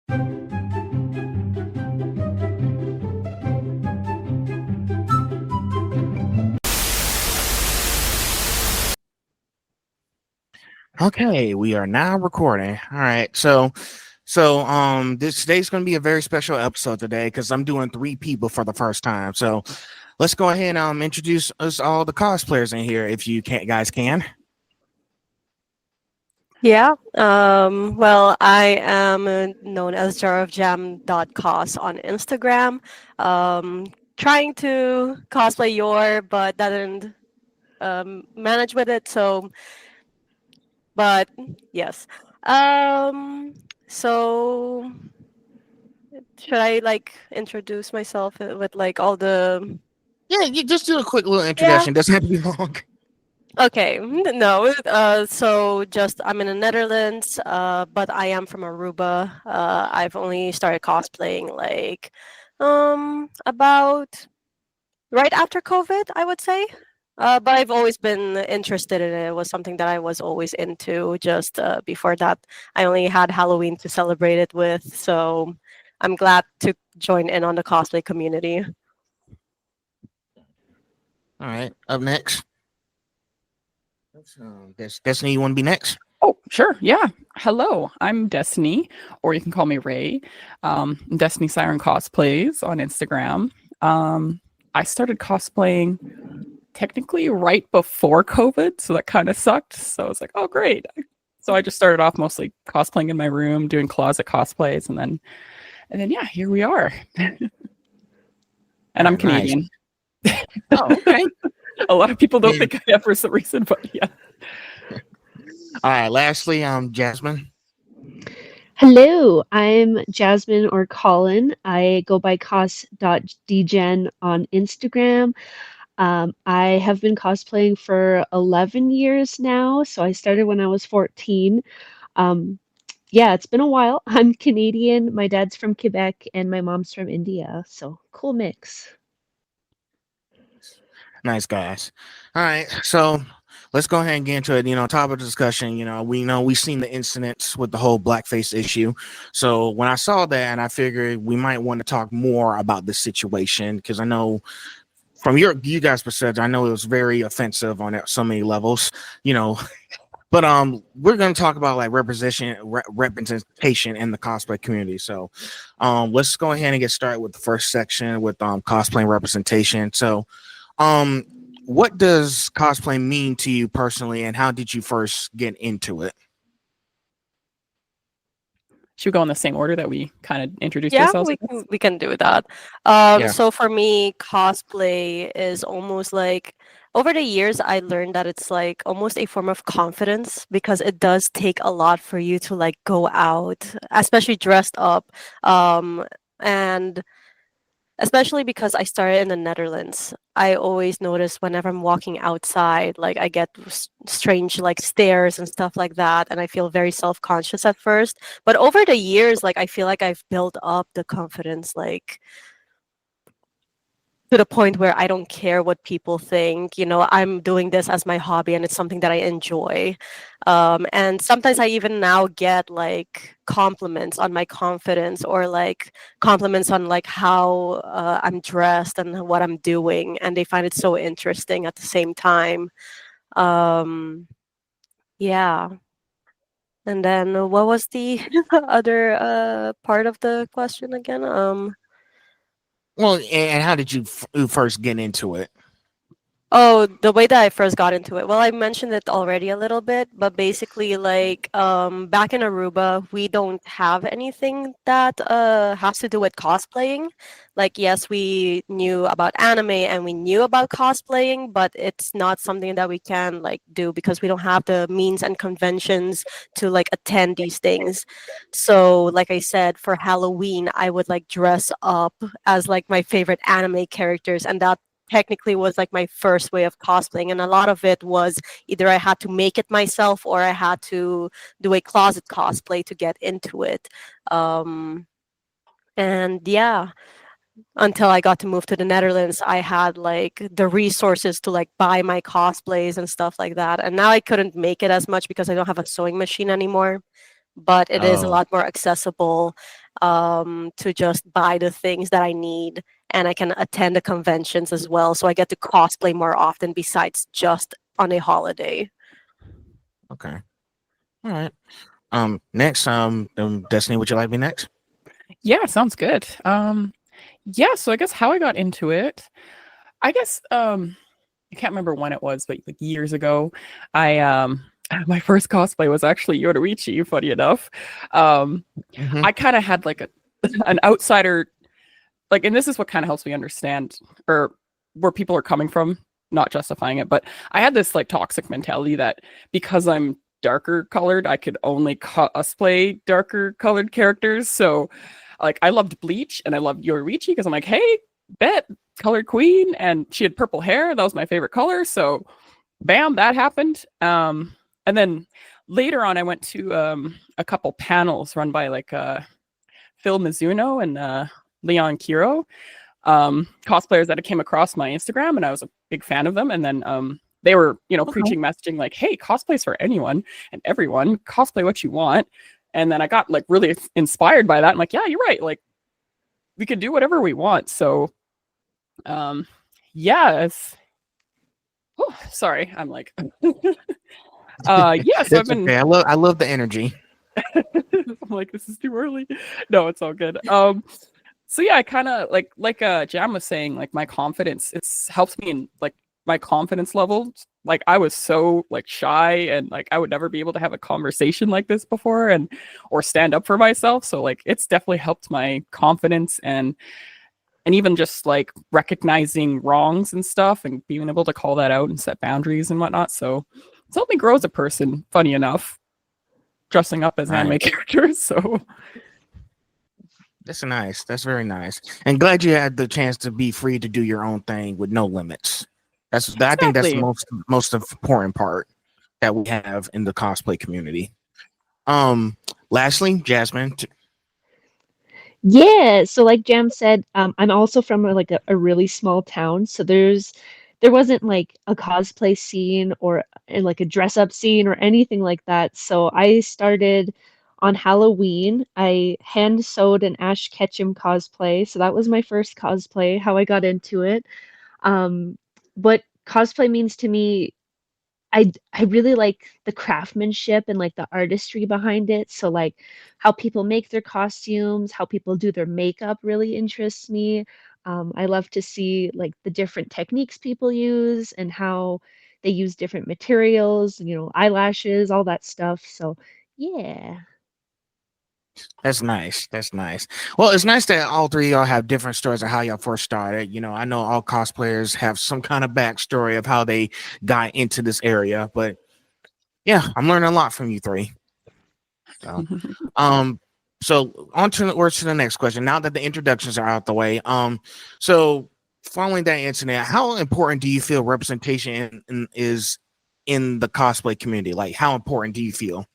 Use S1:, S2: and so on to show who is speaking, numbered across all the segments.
S1: Okay, we are now recording. All right, this today's going to be a very special episode today because I'm doing three people for the first time. So let's go ahead and introduce us all the cosplayers in here, if you can, guys can.
S2: Yeah. Well, I am known as Jarofjam.cos on Instagram. Trying to cosplay your, but that didn't manage with it. So, but yes. So should I like introduce myself with like all the?
S1: Yeah, you just do a quick little
S2: Yeah.
S1: introduction. Doesn't have to be long.
S2: Okay, no. So just I'm in the Netherlands, but I am from Aruba. I've only started cosplaying like about right after COVID, I would say. But I've always been interested in it. It was something that I was always into. Just before that, I only had Halloween to celebrate it with. So I'm glad to join in on the cosplay community.
S1: All right, up next. Destiny, you want to be next?
S3: Oh, sure. Yeah. Hello, I'm Destiny, or you can call me Ray. Destiny Siren Cosplays on Instagram. I started cosplaying technically right before COVID, so that kind of sucked. So I was like, oh, great. So I just started off mostly cosplaying in my room, doing closet cosplays, and then yeah, here we are. And I'm Canadian.
S1: Nice. Oh, okay.
S3: A lot of people don't think I am for some reason, but yeah.
S1: All right. Lastly, Jasmine.
S4: Hello, I'm Jasmine or Colin. I go by cos.Dgen on Instagram. I have been cosplaying for 11 years now, so I started when I was 14. Yeah, it's been a while. I'm Canadian. My dad's from Quebec and my mom's from India, so cool mix.
S1: Nice guys. All right, so let's go ahead and get into it. Top of the discussion. We've seen the incidents with the whole blackface issue. So when I saw that, I figured we might want to talk more about this situation because I know from you guys' perspective, I know it was very offensive on so many levels. But we're going to talk about like representation in the cosplay community. So let's go ahead and get started with the first section with cosplay representation. So what does cosplay mean to you personally, and how did you first get into it?
S3: Should we go in the same order that we kind of introduced
S2: Yeah,
S3: ourselves?
S2: we can do that.
S1: Yeah.
S2: So for me, cosplay is almost like over the years I learned that it's like almost a form of confidence because it does take a lot for you to like go out, especially dressed up. And especially because I started in the Netherlands. I always notice whenever I'm walking outside, like I get strange like stares and stuff like that, and I feel very self-conscious at first. But over the years, like I feel like I've built up the confidence, like to the point where I don't care what people think. I'm doing this as my hobby and it's something that I enjoy. And sometimes I even now get like compliments on my confidence or like compliments on like how I'm dressed and what I'm doing. And they find it so interesting at the same time. Yeah. And then what was the other part of the question again?
S1: Well, and how did you first get into it?
S2: Oh, the way that I first got into it. Well, I mentioned it already a little bit, but basically, like, back in Aruba, we don't have anything that has to do with cosplaying. Like, yes, we knew about anime and we knew about cosplaying, but it's not something that we can like do because we don't have the means and conventions to like attend these things. So, like I said, for Halloween, I would like dress up as like my favorite anime characters, and that technically was like my first way of cosplaying, and a lot of it was either I had to make it myself or I had to do a closet cosplay to get into it. And yeah, until I got to move to the Netherlands, I had like the resources to like buy my cosplays and stuff like that, and now I couldn't make it as much because I don't have a sewing machine anymore. but it is a
S1: Oh,
S2: lot more accessible to just buy the things that I need, and I can attend the conventions as well. So I get to cosplay more often besides just on a holiday.
S1: okay. All right. Next, Destiny, would you like me next?
S3: Yeah, sounds good. Yeah, so I guess how I got into it, I guess I can't remember when it was, but like years ago, I my first cosplay was actually Yoruichi, funny enough.
S1: Mm-hmm.
S3: I kind of had like an outsider, like, and this is what kind of helps me understand or where people are coming from, not justifying it, but I had this like toxic mentality that because I'm darker colored, I could only cosplay darker colored characters. So like I loved Bleach and I loved Yoruichi because I'm like, hey, bet colored queen, and she had purple hair. That was my favorite color. So bam, that happened. And then later on I went to a couple panels run by like Phil Mizuno and Leon Kiro, cosplayers that came across my Instagram, and I was a big fan of them. And then they were, preaching, messaging like, hey, cosplay's for anyone and everyone, cosplay what you want. And then I got like really inspired by that. I'm like, yeah, you're right. Like we could do whatever we want. So yeah, sorry. I'm like, yeah, so I've
S1: That's
S3: been,
S1: okay. I love the energy.
S3: I'm like, this is too early. No, it's all good. So yeah, I kind of like Jam was saying, like my confidence, it's helped me in like my confidence levels. Like I was so like shy and like I would never be able to have a conversation like this before and or stand up for myself. So like it's definitely helped my confidence and even just like recognizing wrongs and stuff and being able to call that out and set boundaries and whatnot. So it's helped me grow as a person, funny enough, dressing up as anime
S1: Right.
S3: characters. So
S1: That's nice. That's very nice. And glad you had the chance to be free to do your own thing with no limits. I think that's the
S3: exactly.
S1: most important part that we have in the cosplay community. Lastly, Jasmine.
S4: Yeah, so like Jam said, I'm also from a really small town, so there wasn't like a cosplay scene or like a dress up scene or anything like that. So I started on Halloween. I hand sewed an Ash Ketchum cosplay, so that was my first cosplay, how I got into it. But cosplay means to me I really like the craftsmanship and like the artistry behind it. So like how people make their costumes, how people do their makeup really interests me. I love to see like the different techniques people use and how they use different materials, eyelashes, all that stuff. So yeah.
S1: That's nice. That's nice. Well, it's nice that all three of y'all have different stories of how y'all first started. I know all cosplayers have some kind of backstory of how they got into this area, but yeah, I'm learning a lot from you three. So, um, so on to the next question. Now that the introductions are out the way, so following that incident, how important do you feel representation is in the cosplay community? Like, how important do you feel?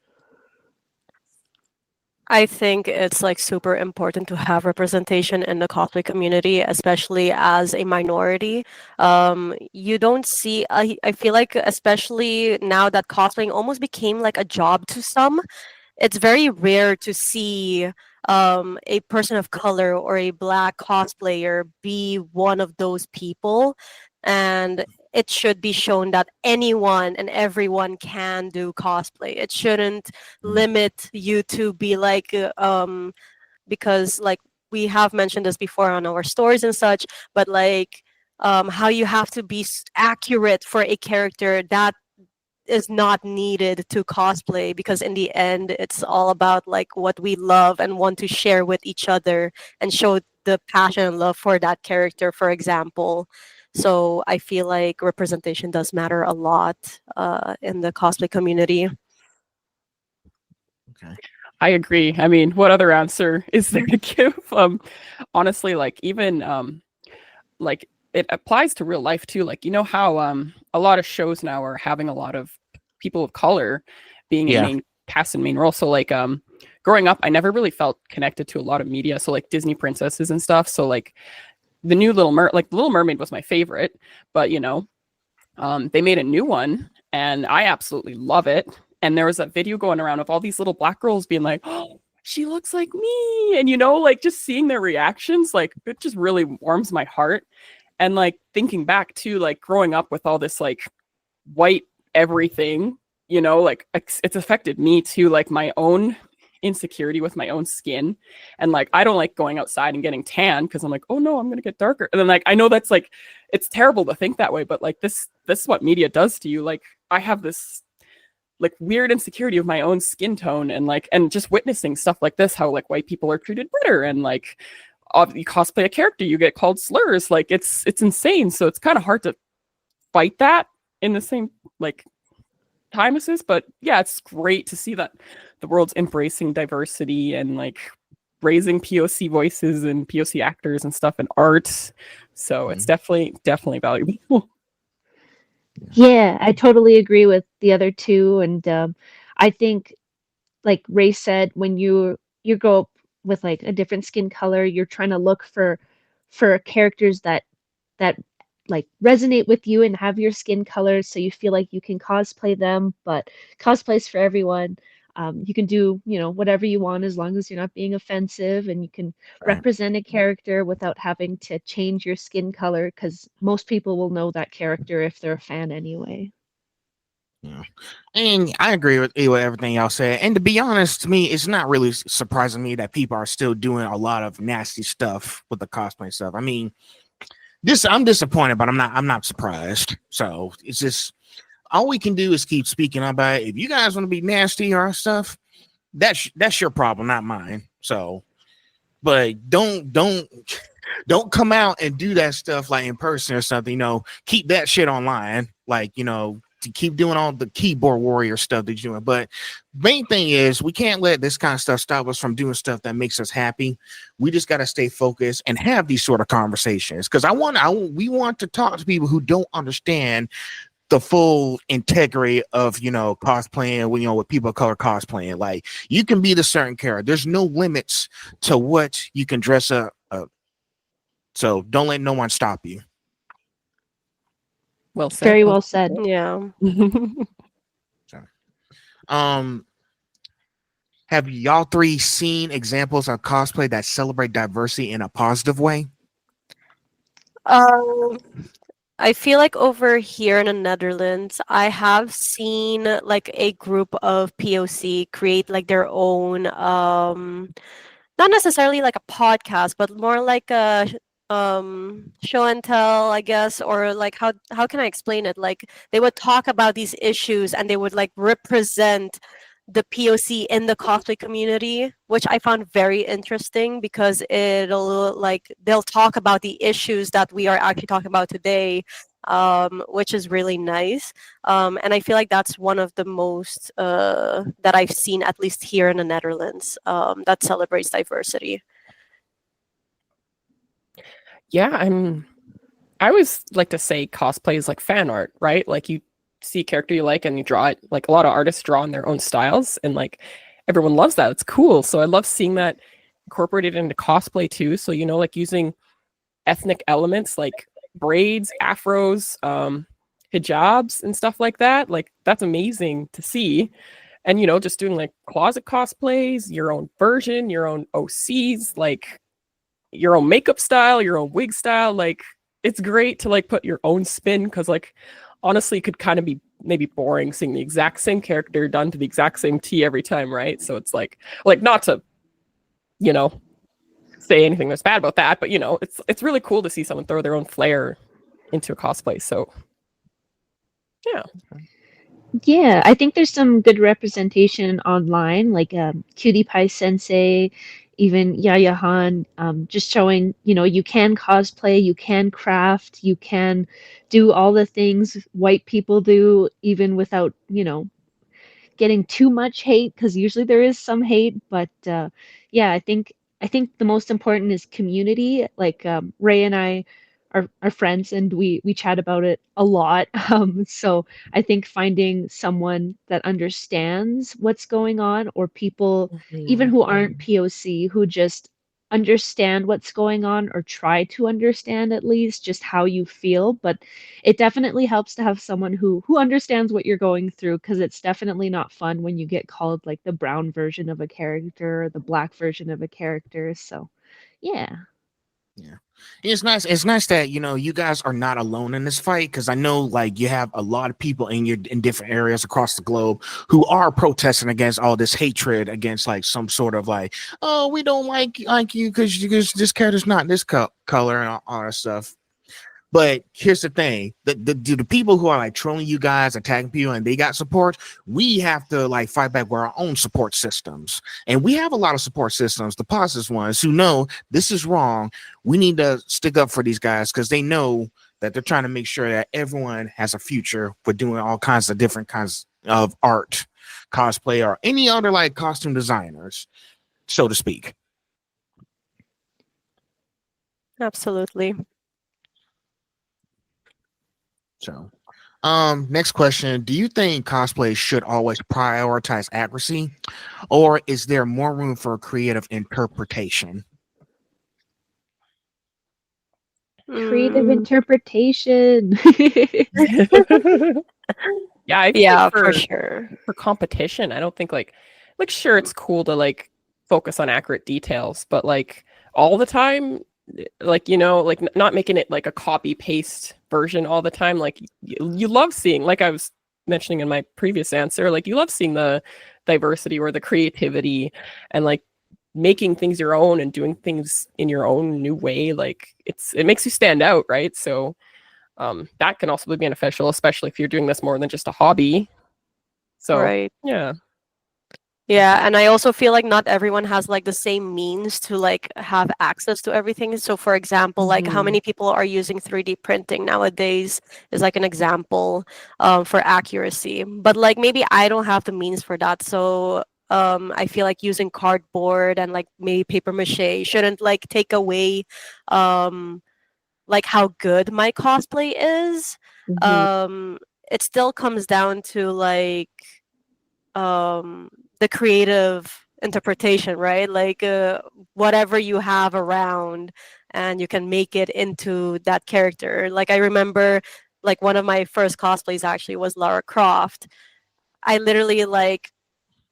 S2: I think it's like super important to have representation in the cosplay community, especially as a minority. You don't see, I feel like, especially now that cosplaying almost became like a job to some, it's very rare to see a person of color or a black cosplayer be one of those people. And it should be shown that anyone and everyone can do cosplay. It shouldn't limit you to be like, because like we have mentioned this before on our stories and such, but like how you have to be accurate for a character that is not needed to cosplay, because in the end it's all about like what we love and want to share with each other and show the passion and love for that character, for example. So I feel like representation does matter a lot in the cosplay community.
S1: Okay.
S3: I agree. I mean, what other answer is there to give? Honestly, like even like it applies to real life too. Like how a lot of shows now are having a lot of people of color being in
S1: Yeah.
S3: main cast and main role. So like growing up, I never really felt connected to a lot of media. So like Disney princesses and stuff. So like the new like the Little Mermaid was my favorite, but they made a new one and I absolutely love it. And there was a video going around of all these little black girls being like, oh, she looks like me. And, you know, like just seeing their reactions, like it just really warms my heart. And like thinking back to like growing up with all this like white everything, you know, like it's affected me too, like my own insecurity with my own skin. And like I don't like going outside and getting tan because I'm like, oh no, I'm gonna get darker. And then like I know that's like it's terrible to think that way, but like this is what media does to you. Like I have this like weird insecurity of my own skin tone, and like and just witnessing stuff like this, how like white people are treated better, and like you cosplay a character, you get called slurs. Like it's insane. So it's kind of hard to fight that in the same like time as this. But yeah, it's great to see that the world's embracing diversity and like raising POC voices and POC actors and stuff in art. So it's definitely valuable.
S4: Yeah, I totally agree with the other two, and I think, like Ray said, when you go up with like a different skin color, you're trying to look for characters that like resonate with you and have your skin color, so you feel like you can cosplay them. But cosplay's for everyone. You can do, you know, whatever you want as long as you're not being offensive, and you can represent a character without having to change your skin color, because most people will know that character if they're a fan anyway.
S1: Yeah. And I agree with everything y'all said. And to be honest, to me, it's not really surprising me that people are still doing a lot of nasty stuff with the cosplay stuff. I mean, I'm disappointed, but I'm not surprised. So it's just all we can do is keep speaking about it. If you guys want to be nasty or stuff, that's your problem, not mine. So, but don't come out and do that stuff like in person or something. You know, keep that shit online. Like, you know, to keep doing all the keyboard warrior stuff that you're doing. But main thing is we can't let this kind of stuff stop us from doing stuff that makes us happy. We just got to stay focused and have these sort of conversations, because we want to talk to people who don't understand the full integrity of, you know, cosplaying, you know, with people of color cosplaying. Like, you can be the certain character. There's no limits to what you can dress up. So don't let no one stop you.
S3: Well said.
S4: Very well said.
S2: Yeah.
S1: Have y'all three seen examples of cosplay that celebrate diversity in a positive way?
S2: I feel like over here in the Netherlands, I have seen like a group of POC create like their own, not necessarily like a podcast, but more like a show and tell, I guess, or like how can I explain it? Like they would talk about these issues and they would like represent the POC in the cosplay community, which I found very interesting because they'll talk about the issues that we are actually talking about today, which is really nice. And I feel like that's one of the most that I've seen, at least here in the Netherlands, that celebrates diversity.
S3: Yeah, I always like to say cosplay is like fan art, right? Like you see a character you like and you draw it. Like a lot of artists draw in their own styles, and like everyone loves that. It's cool. So I love seeing that incorporated into cosplay too. So, you know, like using ethnic elements like braids, afros, hijabs and stuff like that. Like that's amazing to see. And, you know, just doing like closet cosplays, your own version, your own OCs, like your own makeup style, your own wig style. Like it's great to like put your own spin, because like honestly it could kind of be maybe boring seeing the exact same character done to the exact same T every time, right? So it's like not to, you know, say anything that's bad about that, but you know, it's really cool to see someone throw their own flair into a cosplay. So yeah.
S4: Yeah, I think there's some good representation online, like Cutie Pie Sensei, even Yaya Han, just showing, you know, you can cosplay, you can craft, you can do all the things white people do, even without, you know, getting too much hate, because usually there is some hate. But yeah, I think the most important is community. Like Ray and I are friends, and we chat about it a lot. So I think finding someone that understands what's going on, or people even who aren't POC, who just understand what's going on or try to understand at least just how you feel, but it definitely helps to have someone who understands what you're going through, because it's definitely not fun when you get called like the brown version of a character or the black version of a character. So yeah.
S1: Yeah. It's nice. It's nice that, you know, you guys are not alone in this fight, because I know like you have a lot of people in different areas across the globe who are protesting against all this hatred against like some sort of like, oh, we don't like you because this character's not this color and all that stuff. But here's the thing: the people who are like trolling you guys, attacking people, and they got support, we have to like fight back with our own support systems. And we have a lot of support systems, the positive ones, who know this is wrong. We need to stick up for these guys because they know that they're trying to make sure that everyone has a future for doing all kinds of different kinds of art, cosplay, or any other like costume designers, so to speak.
S2: Absolutely.
S1: So, next question. Do you think cosplay should always prioritize accuracy, or is there more room for creative interpretation?
S4: Creative
S2: Mm,
S4: interpretation.
S3: Yeah, I feel
S2: yeah,
S3: like
S2: for sure.
S3: for competition, I don't think like sure it's cool to like focus on accurate details, but like all the time, like like not making it like a copy paste version all the time. Like you love seeing, like I was mentioning in my previous answer, like you love seeing the diversity or the creativity and like making things your own and doing things in your own new way. Like it makes you stand out, right? So that can also be beneficial, especially if you're doing this more than just a hobby. So
S2: Right.
S3: yeah.
S2: Yeah, and I also feel like not everyone has like the same means to like have access to everything. So for example, like how
S3: Mhm.
S2: many people are using 3D printing nowadays is like an example for accuracy. But like maybe I don't have the means for that. So I feel like using cardboard and like maybe paper mache shouldn't like take away um like how good my cosplay is.
S4: Mhm.
S2: Um it still comes down to like um the creative interpretation, right? Like whatever you have around and you can make it into that character. Like I remember like one of my first cosplays actually was Lara Croft. I literally like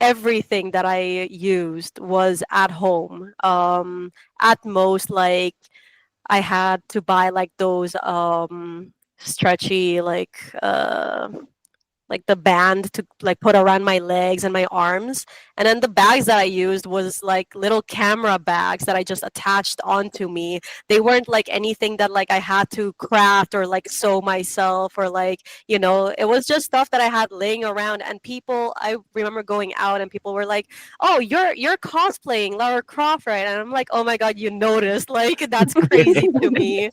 S2: everything that I used was at home. At most like I had to buy like those stretchy like the band to like put around my legs and my arms, and then the bags that I used was like little camera bags that I just attached onto me. They weren't like anything that like I had to craft or like sew myself, or like it was just stuff that I had laying around. And people, I remember going out and people were like, oh, you're cosplaying Lara Croft, right? And I'm like, oh my god, you noticed. Like that's crazy to me.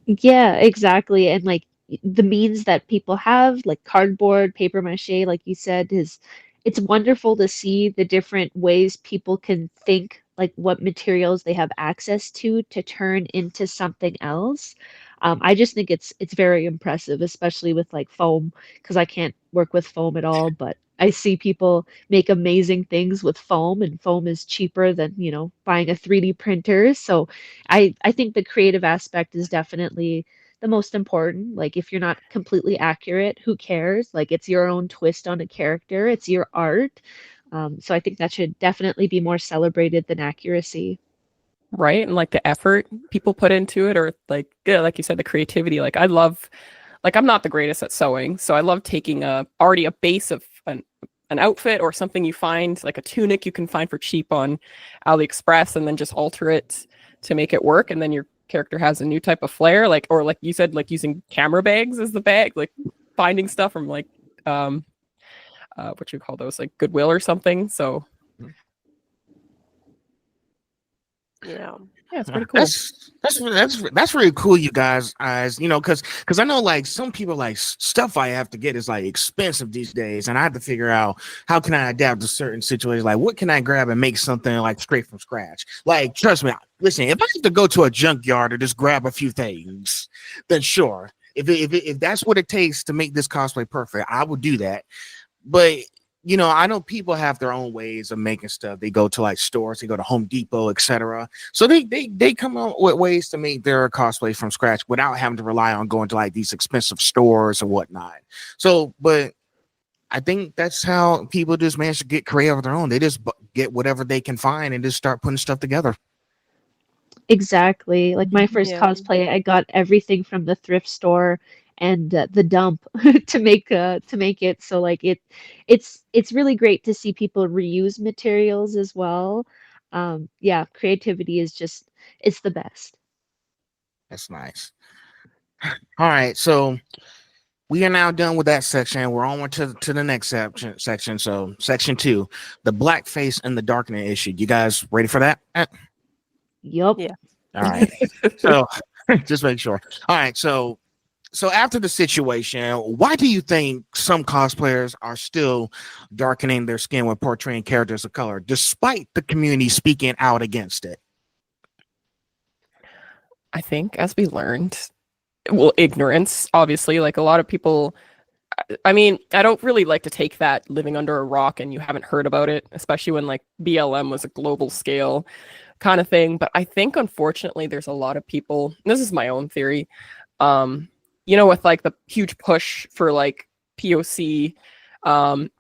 S4: Yeah, exactly. And like the means that people have, like cardboard, paper mache, like you said, is it's wonderful to see the different ways people can think, like what materials they have access to turn into something else. I just think it's very impressive, especially with like foam, because I can't work with foam at all, but I see people make amazing things with foam, and foam is cheaper than, buying a 3D printer. So I think the creative aspect is definitely the most important. Like if you're not completely accurate, who cares? Like it's your own twist on a character, it's your art. So I think that should definitely be more celebrated than accuracy.
S3: Right, and like the effort people put into it, or like yeah, like you said, the creativity. Like I love, like I'm not the greatest at sewing, so I love taking a already a base of an outfit or something you find, like a tunic you can find for cheap on AliExpress, and then just alter it to make it work, and then your character has a new type of flair. Like, or like you said, like using camera bags as the bag, like finding stuff from like what you call those, like Goodwill or something. So
S2: Yeah.
S3: yeah, it's pretty cool.
S1: That's really cool, you guys. As you know, because I know like some people like stuff I have to get is like expensive these days, and I have to figure out how can I adapt to certain situations. Like, what can I grab and make something like straight from scratch? Like, trust me, listen. If I have to go to a junkyard or just grab a few things, then sure. If that's what it takes to make this cosplay perfect, I will do that. But I know people have their own ways of making stuff. They go to like stores, they go to Home Depot, etc. So they come up with ways to make their cosplay from scratch without having to rely on going to like these expensive stores and whatnot. So, but I think that's how people just manage to get creative on their own. They just get whatever they can find and just start putting stuff together.
S4: Exactly. Like my first
S2: Yeah.
S4: cosplay, I got everything from the thrift store and the dump to make it. So like it's really great to see people reuse materials as well. Yeah, creativity is just it's the best.
S1: That's nice. All right, so we are now done with that section. We're on to the next section. So section 2, the blackface and the darkening issue. You guys ready for that?
S4: Yup.
S2: Yeah.
S1: All right. So just make sure. All right. So after the situation, why do you think some cosplayers are still darkening their skin when portraying characters of color, despite the community speaking out against it?
S3: I think as we learned, well, ignorance, obviously, like a lot of people. I mean, I don't really like to take that living under a rock and you haven't heard about it, especially when like BLM was a global scale kind of thing. But I think unfortunately there's a lot of people, and this is my own theory, with like the huge push for like POC and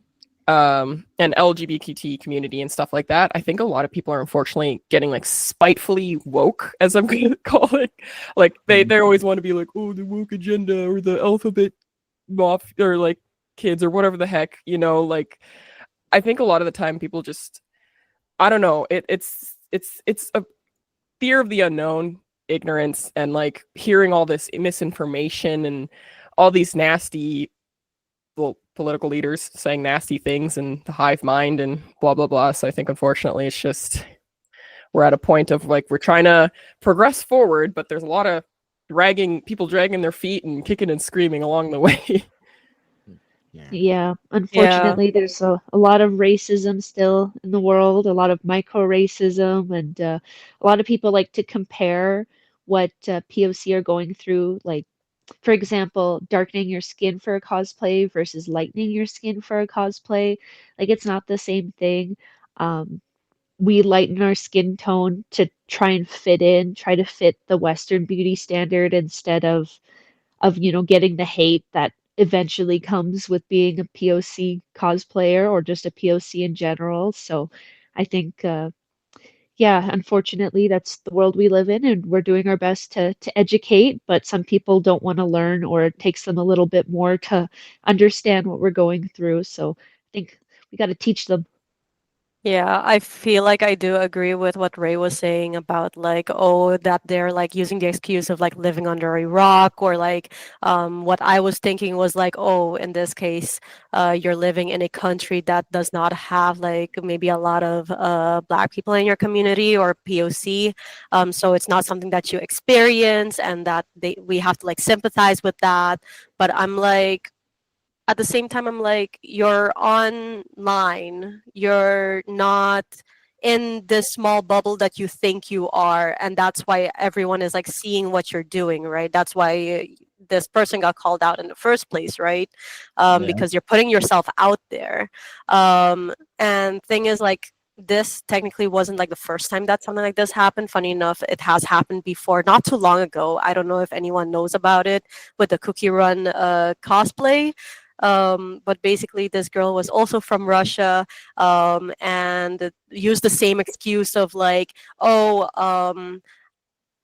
S3: LGBT community and stuff like that. I think a lot of people are unfortunately getting like spitefully woke, as I'm gonna call it. Like they always want to be like, oh, the woke agenda or the alphabet mob or like kids or whatever the heck, like I think a lot of the time people just, I don't know, it's a fear of the unknown, ignorance, and like hearing all this misinformation and all these nasty, well, political leaders saying nasty things and the hive mind and blah blah blah. So I think unfortunately it's just we're at a point of like we're trying to progress forward, but there's a lot of dragging their feet and kicking and screaming along the way.
S4: Yeah, unfortunately, there's a lot of racism still in the world, a lot of micro racism, and a lot of people like to compare what POC are going through. Like, for example, darkening your skin for a cosplay versus lightening your skin for a cosplay. Like, it's not the same thing. We lighten our skin tone to try and try to fit the Western beauty standard instead of getting the hate that eventually comes with being a POC cosplayer or just a POC in general. So I think yeah, unfortunately that's the world we live in and we're doing our best to educate, but some people don't want to learn or it takes them a little bit more to understand what we're going through. So I think we got to teach them.
S2: Yeah, I feel like I do agree with what Ray was saying about like, oh, that they're like using the excuse of like living under a rock, or like what I was thinking was like, oh, in this case, you're living in a country that does not have like maybe a lot of black people in your community or POC. So it's not something that you experience and that we have to like sympathize with that. But I'm like, at the same time, I'm like, you're online, you're not in this small bubble that you think you are, and that's why everyone is like seeing what you're doing, right? That's why this person got called out in the first place, right? Because you're putting yourself out there. And thing is, like, this technically wasn't like the first time that something like this happened. Funny enough, it has happened before, not too long ago. I don't know if anyone knows about it, with the Cookie Run cosplay. But basically, this girl was also from Russia, and used the same excuse of like, oh,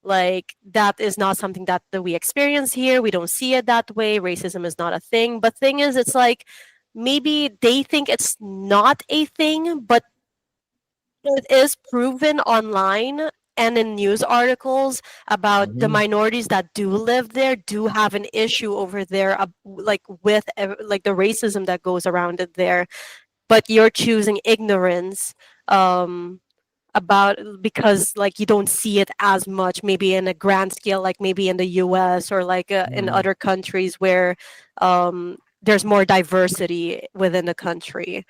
S2: like that is not something that we experience here. We don't see it that way. Racism is not a thing. But thing is, it's like maybe they think it's not a thing, but it is proven online and in news articles about the minorities that do live there do have an issue over there, like with like the racism that goes around it there. But you're choosing ignorance about, because like you don't see it as much maybe in a grand scale, like maybe in the US or like in other countries where there's more diversity within the country.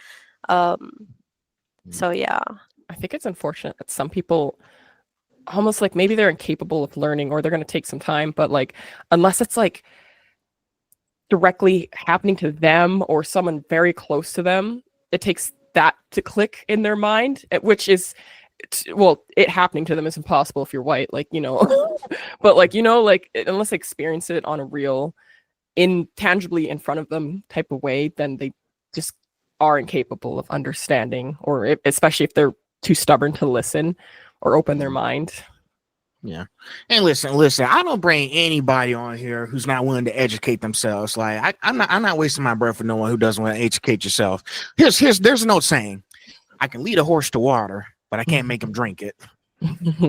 S2: So yeah.
S3: I think it's unfortunate that some people almost like maybe they're incapable of learning or they're going to take some time, but like unless it's like directly happening to them or someone very close to them, it takes that to click in their mind, which is, well, it happening to them is impossible if you're white, like, you know, but like, you know, like unless they experience it on a real, intangibly in front of them type of way, then they just are incapable of understanding, or especially if they're too stubborn to listen or open their mind.
S1: Yeah. And listen, I don't bring anybody on here who's not willing to educate themselves. Like I'm not wasting my breath for no one who doesn't want to educate yourself. There's an old saying, I can lead a horse to water, but I can't make him drink it.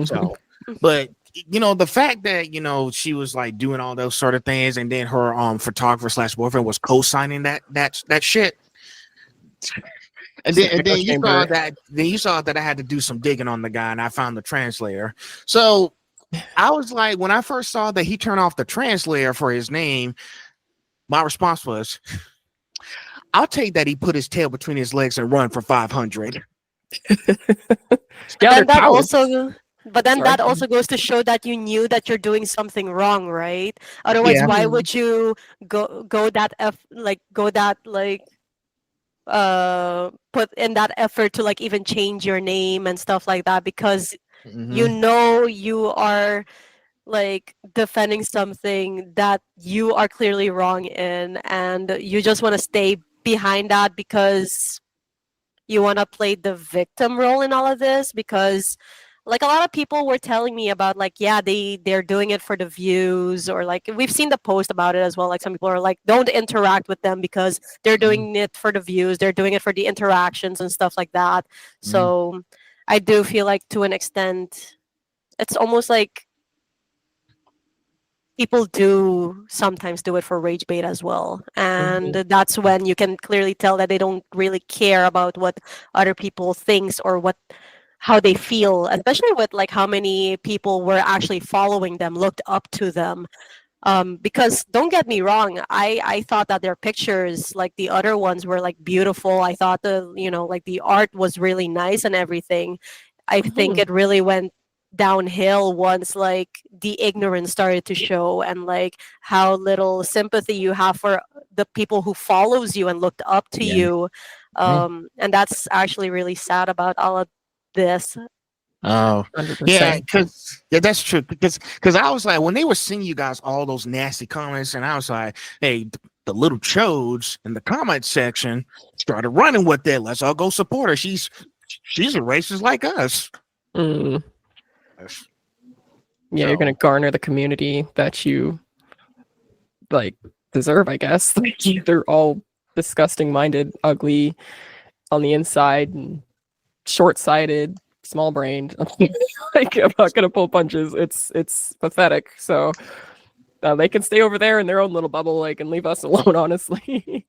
S1: So, but you know, the fact that, you know, she was like doing all those sort of things, and then her photographer / boyfriend was co-signing that shit. And then you saw that I had to do some digging on the guy, and I found the translator. So I was like, when I first saw that he turned off the translator for his name, my response was, I'll take that he put his tail between his legs and run for 500.
S3: Yeah,
S2: And that
S3: cowards.
S2: also, but then
S3: Sorry.
S2: that also goes to show that you knew that you're doing something wrong, right? Otherwise,
S1: Yeah.
S2: why would you go that put in that effort to like even change your name and stuff like that, because you
S1: Mhm.
S2: know you are like defending something that you are clearly wrong in, and you just want to stay behind that because you want to play the victim role in all of this. Because like a lot of people were telling me about, like, yeah, they're doing it for the views, or like we've seen the post about it as well, like some people are like, don't interact with them because they're doing it for the views, they're doing it for the interactions and stuff like that. So I do feel like to an extent it's almost like people do sometimes do it for rage bait as well, and that's when you can clearly tell that they don't really care about what other people thinks or how they feel, especially with like how many people were actually following them, looked up to them. Because don't get me wrong, I thought that their pictures, like the other ones, were like beautiful. I thought like the art was really nice and everything. I think it really went downhill once like the ignorance started to show, and like how little sympathy you have for the people who follows you and looked up to
S1: Yeah.
S2: you. And that's actually really sad about all of this.
S1: Oh,
S3: 100%.
S1: yeah, that's true. Because I was like, when they were sending you guys all those nasty comments, and I was like, hey, the little chodes in the comment section started running with it. Let's all go support her. She's a racist like us.
S3: Yeah, you're gonna garner the community that you like deserve, I guess. Like, they're all disgusting minded, ugly on the inside, and short-sighted, small-brained. Like, I'm not gonna pull punches. It's pathetic. So they can stay over there in their own little bubble, like, and leave us alone, honestly.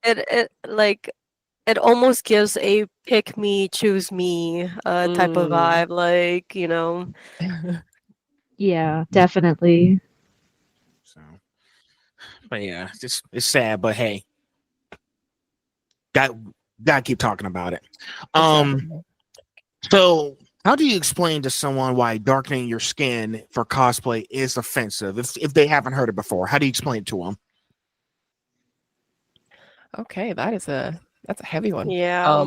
S2: It almost gives a pick me, choose me type of vibe, like,
S4: Yeah, definitely.
S1: So, but yeah, it's sad, but hey, gotta keep talking about it.
S3: Exactly.
S1: So how do you explain to someone why darkening your skin for cosplay is offensive if they haven't heard it before? How do you explain it to them?
S3: Okay, that's a heavy one.
S2: yeah.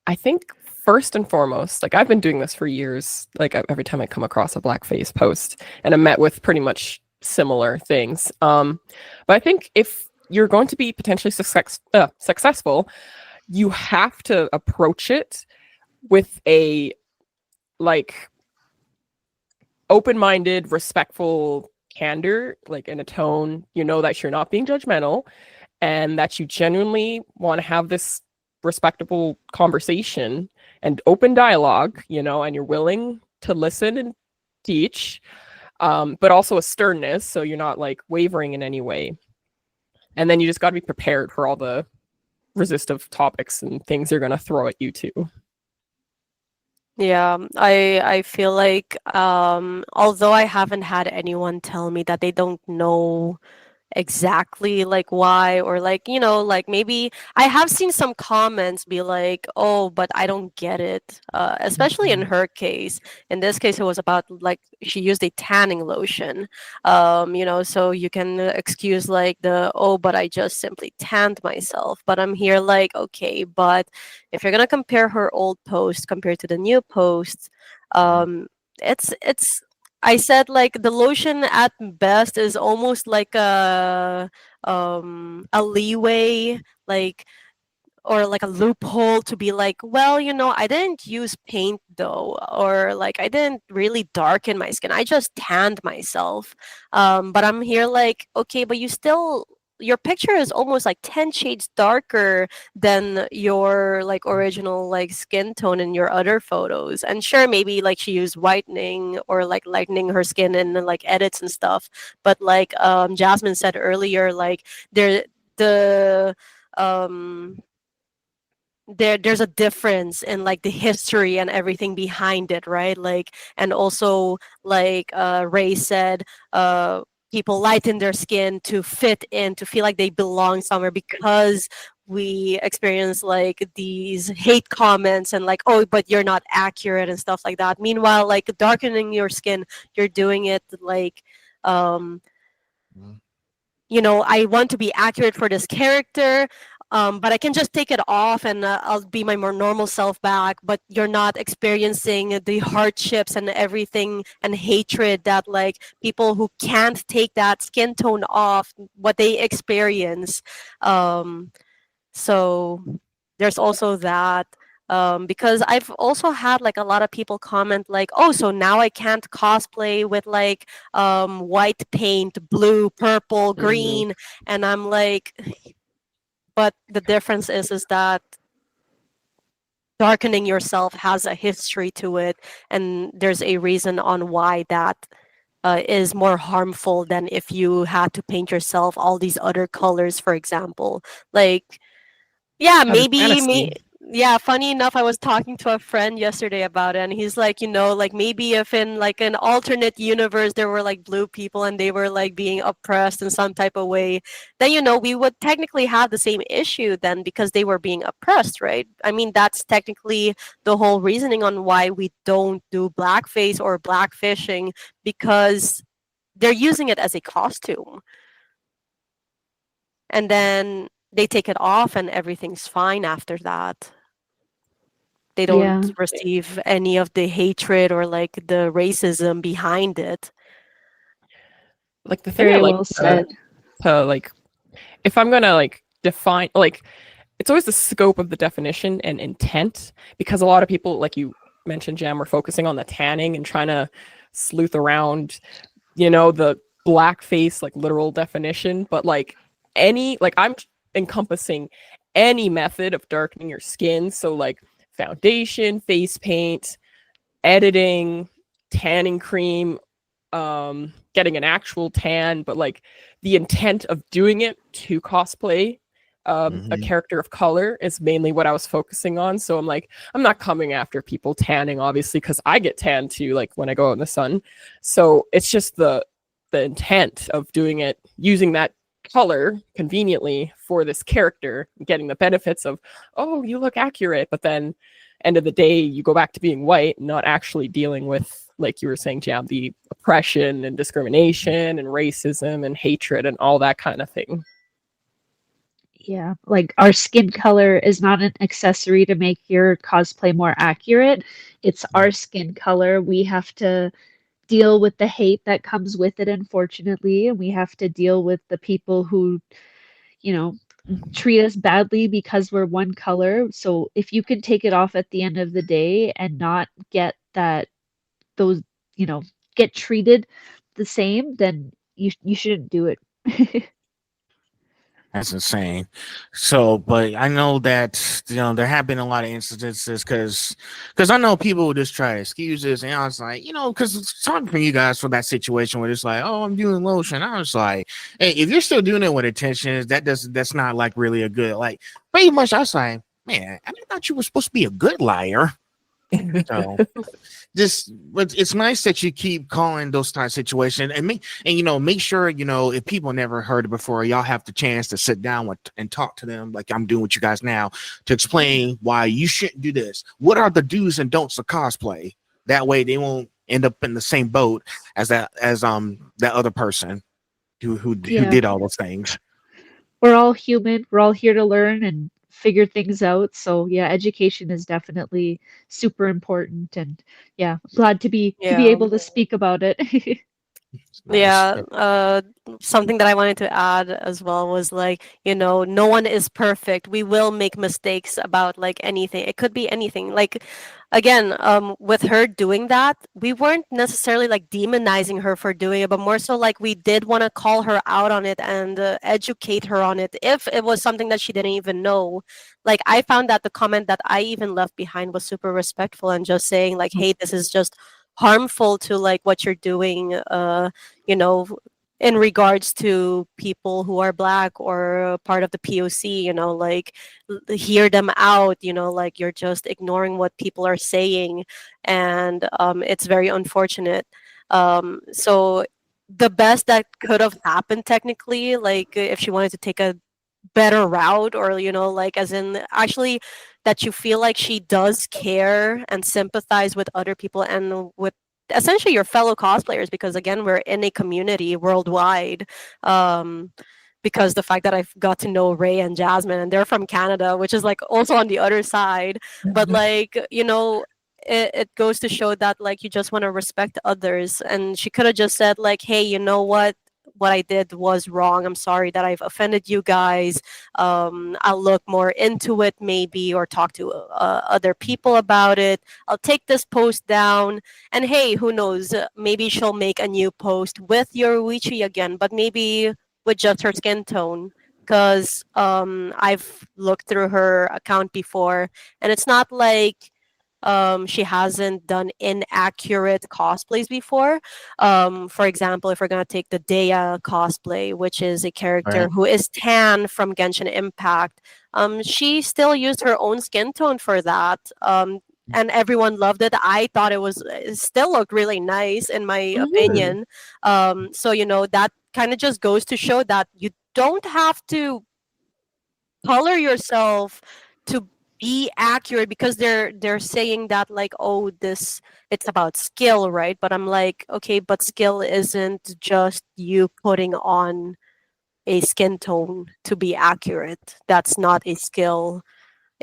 S3: I think first and foremost, like, I've been doing this for years. Like, every time I come across a Blackface post, and I'm met with pretty much similar things. But I think if you're going to be potentially successful, you have to approach it with a like open-minded, respectful candor, like in a tone, that you're not being judgmental, and that you genuinely want to have this respectable conversation and open dialogue, and you're willing to listen and teach, but also a sternness, so you're not like wavering in any way. And then you just got to be prepared for all the resistive topics and things they're going to throw at you too.
S2: Yeah, I feel like although I haven't had anyone tell me that they don't know exactly like why, or like, like maybe I have seen some comments be like, oh, but I don't get it, especially in her case. In this case, it was about like she used a tanning lotion, so you can excuse like the, oh, but I just simply tanned myself. But I'm here like, okay, but if you're gonna compare her old post compared to the new posts, um it's I said like the lotion at best is almost like a leeway, like, or like a loophole to be like, well, I didn't use paint though, or like I didn't really darken my skin. I just tanned myself. But I'm here like, okay, but your picture is almost like 10 shades darker than your like original like skin tone in your other photos. And sure, maybe like she used whitening or like lightening her skin in like edits and stuff. But like Jasmine said earlier, like there the um there's a difference in like the history and everything behind it, right? Like, and also like Ray said, people lighten their skin to fit in, to feel like they belong somewhere, because we experience like these hate comments and like, oh, but you're not accurate and stuff like that. Meanwhile, like darkening your skin, you're doing it like, um
S1: Mhm.
S2: I want to be accurate for this character, but I can just take it off and I'll be my more normal self back. But you're not experiencing the hardships and everything and hatred that like people who can't take that skin tone off, what they experience. Um, so there's also that. Because I've also had like a lot of people comment like, oh, so now I can't cosplay with like white paint, blue, purple, green. And I'm like, but the difference is that darkening yourself has a history to it, and there's a reason on why that is more harmful than if you had to paint yourself all these other colors, for example. Like, yeah,
S3: Out of
S2: maybe me.
S3: fantasy.
S2: Yeah, funny enough, I was talking to a friend yesterday about it, and he's like, like maybe if in like an alternate universe there were like blue people and they were like being oppressed in some type of way, then we would technically have the same issue then, because they were being oppressed, right? I mean, that's technically the whole reasoning on why we don't do blackface or blackfishing, because they're using it as a costume, and then they take it off and everything's fine after that. They don't
S4: Yeah,
S2: receive any of the hatred or like the racism behind it.
S3: Like the thing I
S4: very
S3: like
S4: well said.
S3: to like, if I'm gonna like define, like, it's always the scope of the definition and intent, because a lot of people, like you mentioned, Jam, are focusing on the tanning and trying to sleuth around, the blackface like literal definition. But like I'm encompassing any method of darkening your skin. So like foundation, face paint, editing, tanning cream, getting an actual tan, but like the intent of doing it to cosplay a
S1: Mhm.
S3: character of color is mainly what I was focusing on. So I'm like, I'm not coming after people tanning, obviously, because I get tan too, like when I go out in the sun. So it's just the intent of doing it, using that color conveniently for this character, getting the benefits of, oh, you look accurate, but then end of the day you go back to being white, not actually dealing with, like you were saying, Jam, the oppression and discrimination and racism and hatred and all that kind of thing.
S4: Yeah, like our skin color is not an accessory to make your cosplay more accurate. It's our skin color. We have to deal with the hate that comes with it, unfortunately, and we have to deal with the people who, you know, treat us badly because we're one color. So if you can take it off at the end of the day and not get those, you know, get treated the same, then you shouldn't do it.
S1: That's insane. So, but I know that there have been a lot of instances because I know people will just try excuses, and I was like, because talking from you guys from that situation where it's like, oh, I'm doing lotion. I was like, hey, if you're still doing it with intentions, that's not like really a good, like, pretty much. I was like, man, I thought you were supposed to be a good liar. So just but it's nice that you keep calling those type of situations and make sure if people never heard it before, y'all have the chance to sit down with and talk to them like I'm doing with you guys now to explain why you shouldn't do this. What are the do's and don'ts of cosplay? That way they won't end up in the same boat as that other person who
S4: Yeah.
S1: did all those things.
S4: We're all human. We're all here to learn and figure things out. So yeah, education is definitely super important. And yeah, I'm glad to be
S2: Yeah.
S4: able to speak about it.
S1: It's nice.
S2: Yeah, something that I wanted to add as well was like, no one is perfect. We will make mistakes about like anything. It could be anything. Like, again, with her doing that, we weren't necessarily like demonizing her for doing it, but more so like we did want to call her out on it and educate her on it if it was something that she didn't even know. Like, I found that the comment that I even left behind was super respectful and just saying like, hey, this is just harmful to like what you're doing. You know, in regards to people who are black or part of the POC, like hear them out, like you're just ignoring what people are saying. And it's very unfortunate. So the best that could have happened technically, like if she wanted to take a better route or like as in actually that you feel like she does care and sympathize with other people and with essentially your fellow cosplayers, because again we're in a community worldwide. um because the fact that I've got to know Ray and Jasmine and they're from Canada, which is like also on the other side, but like it goes to show that like you just want to respect others, and she could have just said like, hey, you know what I did was wrong. I'm sorry that I've offended you guys. I'll look more into it maybe or talk to other people about it. I'll take this post down. And hey, who knows? Maybe she'll make a new post with Yoruichi again, but maybe with just her skin tone. Because I've looked through her account before, and it's not like she hasn't done inaccurate cosplays before. For example, if we're gonna take the Dea cosplay, which is a character
S1: Right.
S2: who is tan from Genshin Impact, she still used her own skin tone for that. And everyone loved it. I thought it still looked really nice in my
S4: Mhm.
S2: opinion. So that kind of just goes to show that you don't have to color yourself to be accurate, because they're saying that like, oh, this, it's about skill, right? But I'm like, okay, but skill isn't just you putting on a skin tone to be accurate. That's not a skill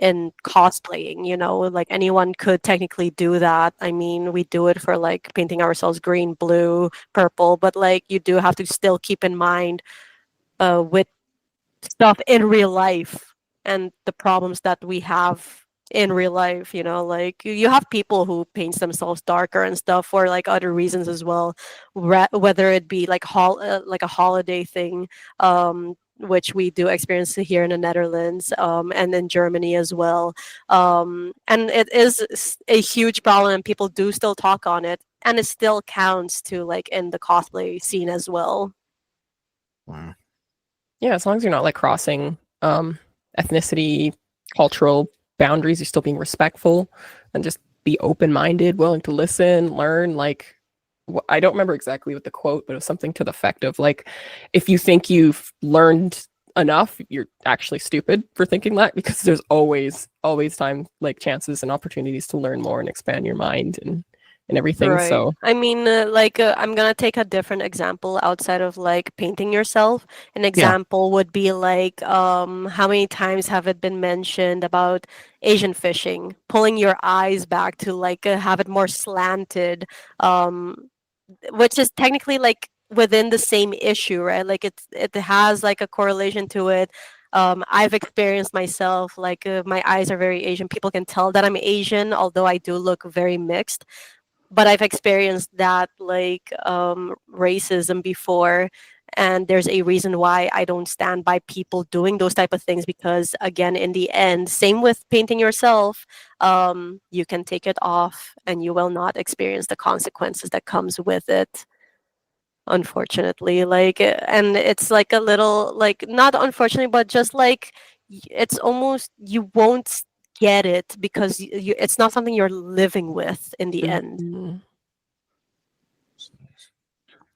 S2: in cosplaying, like anyone could technically do that. I mean, we do it for like painting ourselves green, blue, purple, but like you do have to still keep in mind with stuff in real life and the problems that we have in real life. Like you have people who paints themselves darker and stuff for like other reasons as well, whether it be like like a holiday thing, which we do experience here in the Netherlands, and in Germany as well. And it is a huge problem and people do still talk on it, and it still counts to like in the cosplay scene as well.
S1: Wow.
S3: Yeah, as long as you're not like crossing ethnicity, cultural boundaries, you're still being respectful and just be open-minded, willing to listen, learn. Like, I don't remember exactly what the quote, but it was something to the effect of like, if you think you've learned enough, you're actually stupid for thinking that, because there's always time, like chances and opportunities to learn more and expand your mind and everything.
S2: Right.
S3: So
S2: I mean, like, I'm gonna take a different example outside of like painting yourself. An
S1: Yeah.
S2: example would be like, how many times have it been mentioned about Asian fishing, pulling your eyes back to like have it more slanted, which is technically like within the same issue, right? Like it has like a correlation to it. I've experienced myself like my eyes are very Asian. People can tell that I'm Asian, although I do look very mixed, but I've experienced that like racism before, and there's a reason why I don't stand by people doing those type of things, because again, in the end, same with painting yourself, you can take it off and you will not experience the consequences that comes with it, unfortunately. Like and it's like a little like, not unfortunately, but just like it's almost, you won't get it because it's not something you're living with in the end.
S3: Mhm.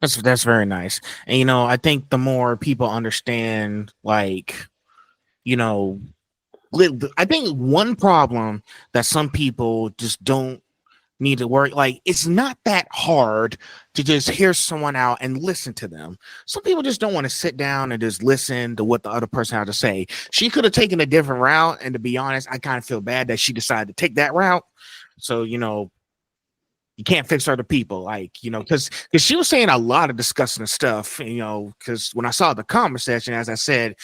S1: That's very nice. And I think the more people understand, like, you know, I think one problem that some people just don't need to work, like, it's not that hard to just hear someone out and listen to them. Some people just don't want to sit down and just listen to what the other person had to say. She could have taken a different route, and to be honest, I kind of feel bad that she decided to take that route. So you can't fix other people, like, because she was saying a lot of disgusting stuff, because when I saw the comment section, as I said,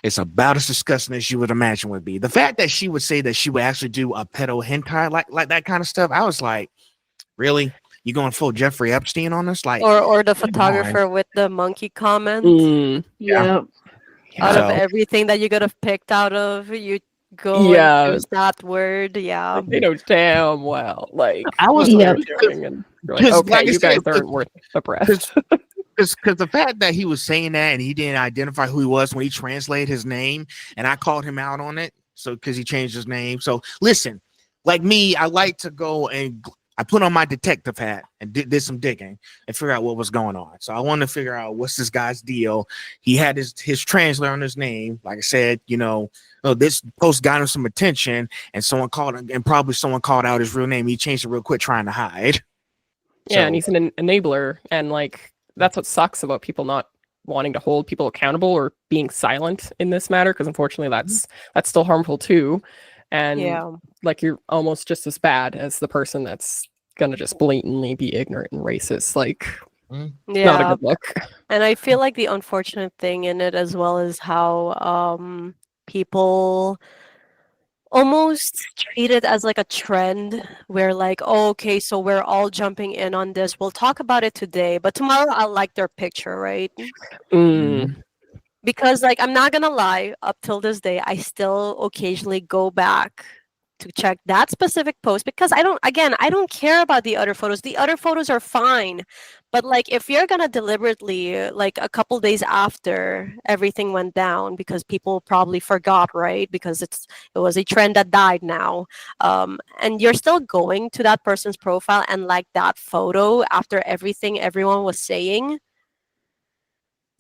S1: it's about as disgusting as you would imagine would be. The fact that she would say that she would actually do a pedo hentai, like that kind of stuff, I was like, really? You going full Jeffrey Epstein on this? Like,
S2: Or the
S1: come on.
S2: photographer with the monkey comment.
S4: Yeah.
S2: Out of
S1: So-
S2: everything that you could have picked out of, you go
S3: Yeah.
S2: and choose that word. Yeah.
S3: Like, they know damn well, like,
S1: I was
S3: what
S4: Yeah.
S3: they're doing, and you're like,
S1: 'cause
S3: okay,
S1: like I
S3: you guys
S1: said,
S3: aren't worth the breath.
S1: because the fact that he was saying that and he didn't identify who he was when he translated his name, and I called him out on it, so because he changed his name. So listen, like me, I like to go and I put on my detective hat and did some digging and figure out what was going on. So I wanted to figure out what's this guy's deal. He had his translator on his name. Like I said, this post got him some attention, and probably someone called out his real name. He changed it real quick, trying to hide.
S3: Yeah, and he's an enabler, and like that's what sucks about people not wanting to hold people accountable or being silent in this matter, because unfortunately that's still harmful too. And
S2: Yeah.
S3: like you're almost just as bad as the person that's gonna just blatantly be ignorant and racist. Like, not a
S2: Yeah.
S3: good look.
S2: And I feel like the unfortunate thing in it as well is how people almost treat it as like a trend where like, oh, okay, so we're all jumping in on this. We'll talk about it today, but tomorrow I'll like their picture, right? Because like I'm not gonna lie, up till this day, I still occasionally go back to check that specific post because I don't care about the other photos. The other photos are fine. But like if you're gonna deliberately like a couple days after everything went down because people probably forgot, right? Because it was a trend that died now. And you're still going to that person's profile and like that photo after everything everyone was saying.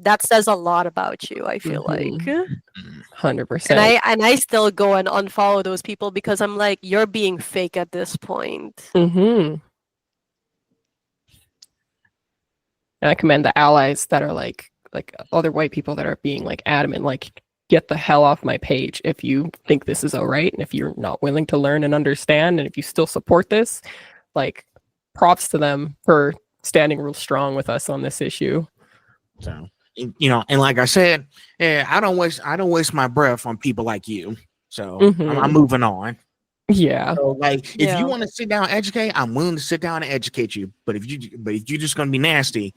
S2: That says a lot about you, I feel like.
S3: 100%.
S2: And I still go and unfollow those people because I'm like, you're being fake at this point.
S3: And I commend the allies that are like other white people that are being like adamant, like, get the hell off my page if you think this is all right, and if you're not willing to learn and understand, and if you still support this, like, props to them for standing real strong with us on this issue.
S1: So, and like I said, I don't waste my breath on people like you. So I'm moving on.
S3: Yeah.
S1: So, like, if you want to sit down and educate, I'm willing to sit down and educate you. But if you're just gonna be nasty,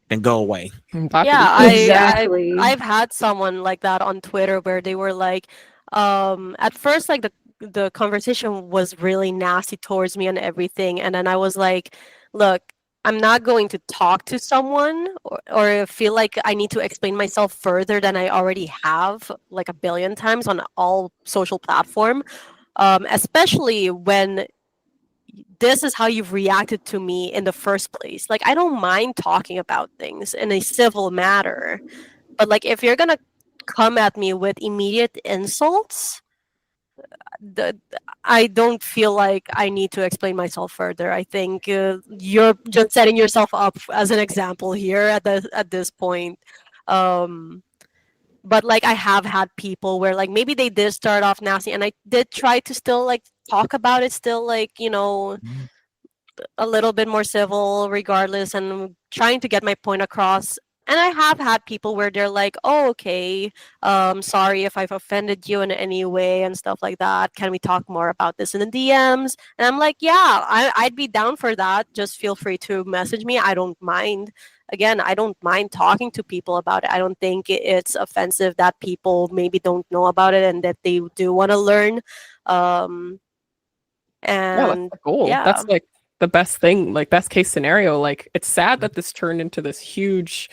S1: then go away.
S2: Yeah,
S4: Exactly.
S2: I've had someone like that on Twitter where they were like, at first like the conversation was really nasty towards me and everything, and then I was like, look, I'm not going to talk to someone or feel like I need to explain myself further than I already have like a billion times on all social platform, especially when this is how you've reacted to me in the first place. Like, I don't mind talking about things in a civil manner, but like if you're gonna come at me with immediate insults, I don't feel like I need to explain myself further. I think you're just setting yourself up as an example here at this point. But like I have had people where like maybe they did start off nasty, and I did try to still like talk about it, still like a little bit more civil regardless, and trying to get my point across. And I have had people where they're like, oh, okay, sorry if I've offended you in any way and stuff like that. Can we talk more about this in the DMs? And I'm like, yeah, I'd be down for that. Just feel free to message me. I don't mind. Again, I don't mind talking to people about it. I don't think it's offensive that people maybe don't know about it and that they do want to learn. And
S3: that's the goal. That's like the best thing, like best case scenario. Like, it's sad that this turned into this huge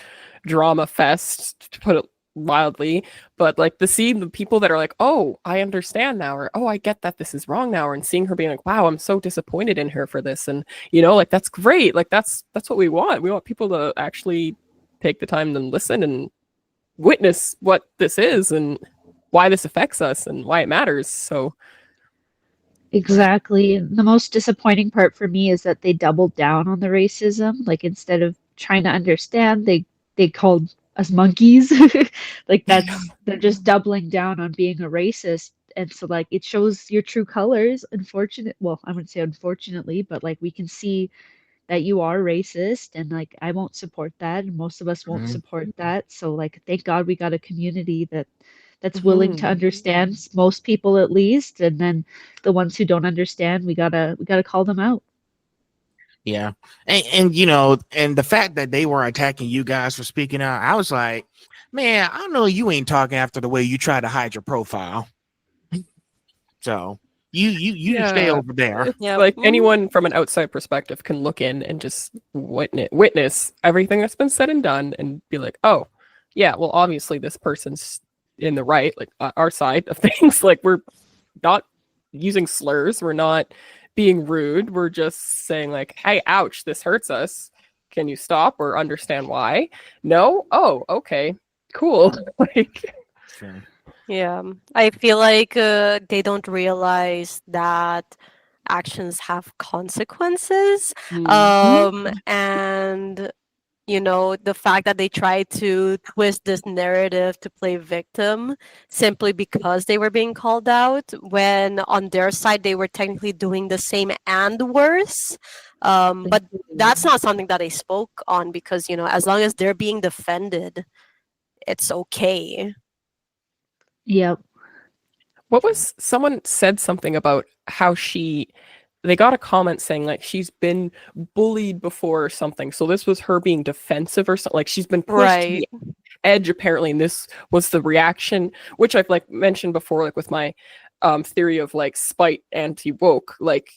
S3: drama fest, to put it wildly, but like seeing the people that are like, oh, I understand now, or oh, I get that this is wrong now, and seeing her being like, wow, I'm so disappointed in her for this, and like that's great, like that's what we want. We want people to actually take the time to listen and witness what this is and why this affects us and why it matters. So
S4: Exactly. And the most disappointing part for me is that they doubled down on the racism. Like instead of trying to understand, they called us monkeys. Like they're just doubling down on being a racist. And so like it shows your true colors. Well, I wouldn't say unfortunately, but like we can see that you are racist, and like I won't support that, and most of us won't
S1: Mhm.
S4: support that. So like thank God we got a community that's willing to
S3: Mhm.
S4: understand, most people at least, and then the ones who don't understand, we gotta call them out.
S1: Yeah. And and the fact that they were attacking you guys for speaking out, I was like, man, I know you ain't talking after the way you try to hide your profile. So you stay
S3: Yeah.
S1: over there.
S3: It's
S2: Yeah.
S3: like anyone from an outside perspective can look in and just witness everything that's been said and done and be like, oh, yeah, well, obviously this person's in the right, like our side of things. Like we're not using slurs, we're not being rude, we're just saying like, hey, ouch, this hurts us. Can you stop or understand why? No? Oh, okay, cool. Like,
S1: Sure.
S2: Yeah, I feel like they don't realize that actions have consequences. And the fact that they try to twist this narrative to play victim simply because they were being called out, when on their side they were technically doing the same and worse. But that's not something that they spoke on because, as long as they're being defended, it's okay.
S4: Yep.
S3: what was someone said something about how they got a comment saying like she's been bullied before or something. So this was her being defensive or something. Like she's been pushed to
S2: Right.
S3: the edge apparently, and this was the reaction, which I've like mentioned before, like with my theory of like spite anti-woke. Like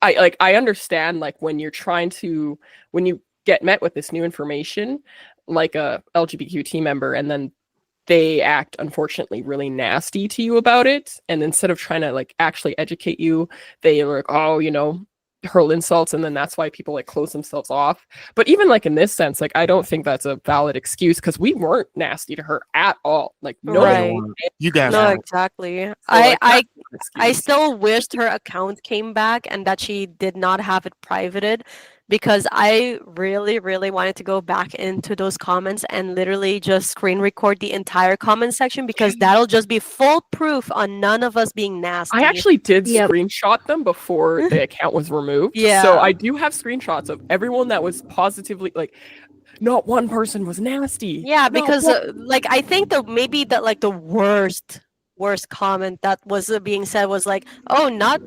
S3: I understand like when you get met with this new information, like a LGBTQ team member, and then they act unfortunately really nasty to you about it, and instead of trying to like actually educate you, they are like, oh, hurl insults, and then that's why people like close themselves off. But even like in this sense, like I don't think that's a valid excuse, because we weren't nasty to her at all. Like
S1: No,
S3: nobody.
S2: Right.
S1: you guys
S2: No,
S1: weren't.
S2: exactly.
S3: So,
S2: I
S3: like,
S2: I
S3: that's an
S2: I
S3: excuse.
S2: still wished her account came back and that she did not have it privated, because I really, really wanted to go back into those comments and literally just screen record the entire comment section, because that'll just be full proof on none of us being nasty.
S3: I actually did
S4: Yep.
S3: screenshot them before the account was removed.
S2: Yeah.
S3: So I do have screenshots of everyone that was positively like, not one person was nasty.
S2: Yeah,
S3: Not
S2: because
S3: one-
S2: like I think maybe that like the worst comment that was being said was like, oh, not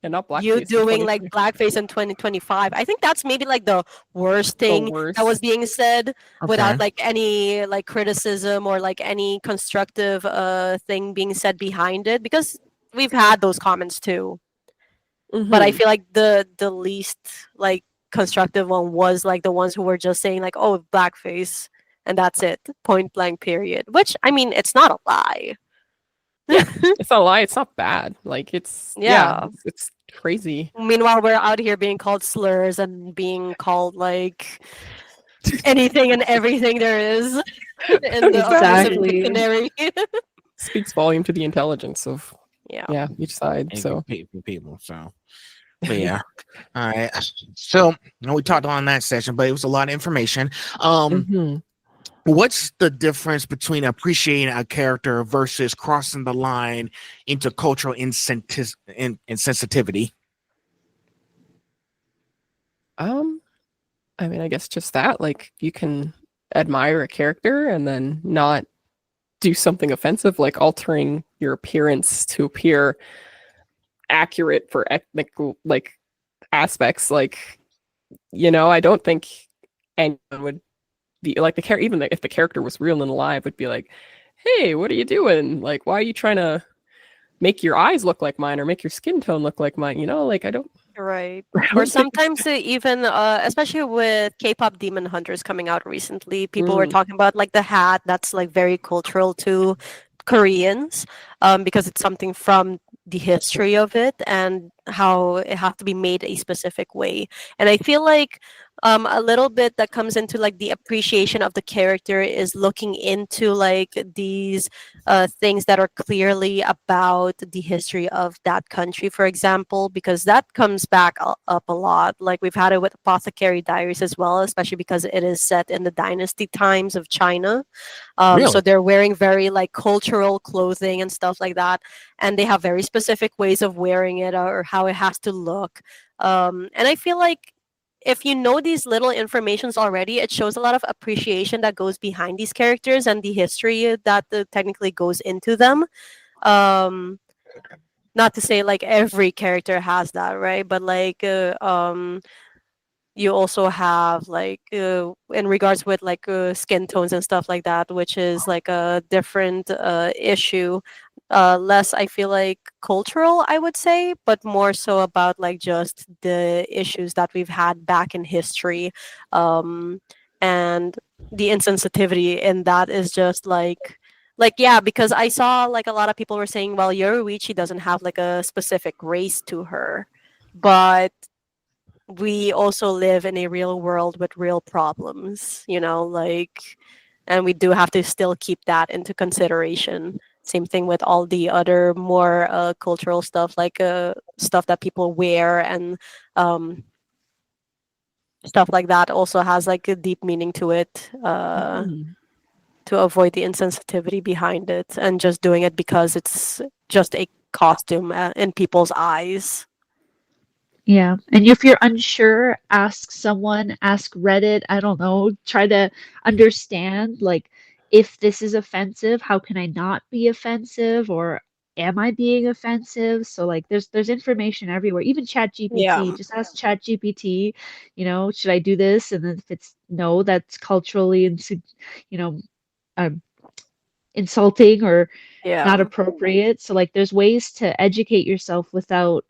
S3: and not blackface.
S2: you
S3: in
S2: doing like
S3: 2020.
S2: blackface in 2025. I think that's maybe like the worst
S3: The
S2: thing
S3: worst.
S2: that was being said without
S1: Okay.
S2: like any like criticism or like any constructive thing being said behind it, because we've had those comments too. But I
S3: Mhm.
S2: feel like the least like constructive one was like the ones who were just saying like, oh, blackface, and that's it, point blank period, which I mean, it's not a lie.
S3: Yeah, it's not a lie. It's not bad. Like
S2: Yeah.
S3: it's crazy.
S2: Meanwhile, we're out here being called slurs and being called like anything and everything there is in the abusive
S4: Exactly.
S2: dictionary.
S3: Speaks volume to the intelligence of
S2: Yeah.
S3: each side.
S1: And
S3: So
S1: people. So, but yeah. All right. So, we talked on that session, but it was a lot of information.
S3: Mhm.
S1: What's the difference between appreciating a character versus crossing the line into cultural insensitivity?
S3: I mean, I guess just that. Like you can admire a character and then not do something offensive, like altering your appearance to appear accurate for ethnic like aspects. Like, I don't think anyone would be like even if the character was real and alive, would be like, hey, what are you doing? Like, why are you trying to make your eyes look like mine or make your skin tone look like mine? Like, I don't
S2: Right.
S3: I
S2: Or
S3: don't think
S2: sometimes even, especially with K-pop Demon Hunters coming out recently, people were
S3: Mm,
S2: talking about like the hat that's like very cultural to Koreans, because it's something from the history of it and how it has to be made a specific way. And I feel like a little bit that comes into like the appreciation of the character is looking into like these things that are clearly about the history of that country, for example, because that comes back up a lot. Like we've had it with Apothecary Diaries as well, especially because it is set in the dynasty times of China. So
S1: Really?
S2: they're wearing very like cultural clothing and stuff like that, and they have very specific ways of wearing it or how it has to look. And I feel like if you know these little informations already, it shows a lot of appreciation that goes behind these characters and the history that technically goes into them. Um, Not to say like every character has that, right? But like, you also have like in regards with like skin tones and stuff like that, which is like a different issue, less I feel like cultural, I would say, but more so about like just the issues that we've had back in history, um and the insensitivity in that is just like yeah, because I saw like a lot of people were saying, well, Yoruichi doesn't have like a specific race to her, but we also live in a real world with real problems, like, and we do have to still keep that into consideration. Same thing with all the other more cultural stuff, like stuff that people wear and um, stuff like that also has like a deep meaning to it,
S3: mm.
S2: to avoid the insensitivity behind it and just doing it because it's just a costume in people's eyes.
S4: Yeah. And if you're unsure, ask someone, ask Reddit, I don't know, try to understand like if this is offensive, how can I not be offensive or am I being offensive? So like there's information everywhere. Even
S2: Yeah.
S4: ChatGPT, just ask ChatGPT, should I do this? And then if it's no, that's culturally and you know, um, insulting or
S2: Yeah.
S4: not appropriate. So like there's ways to educate yourself without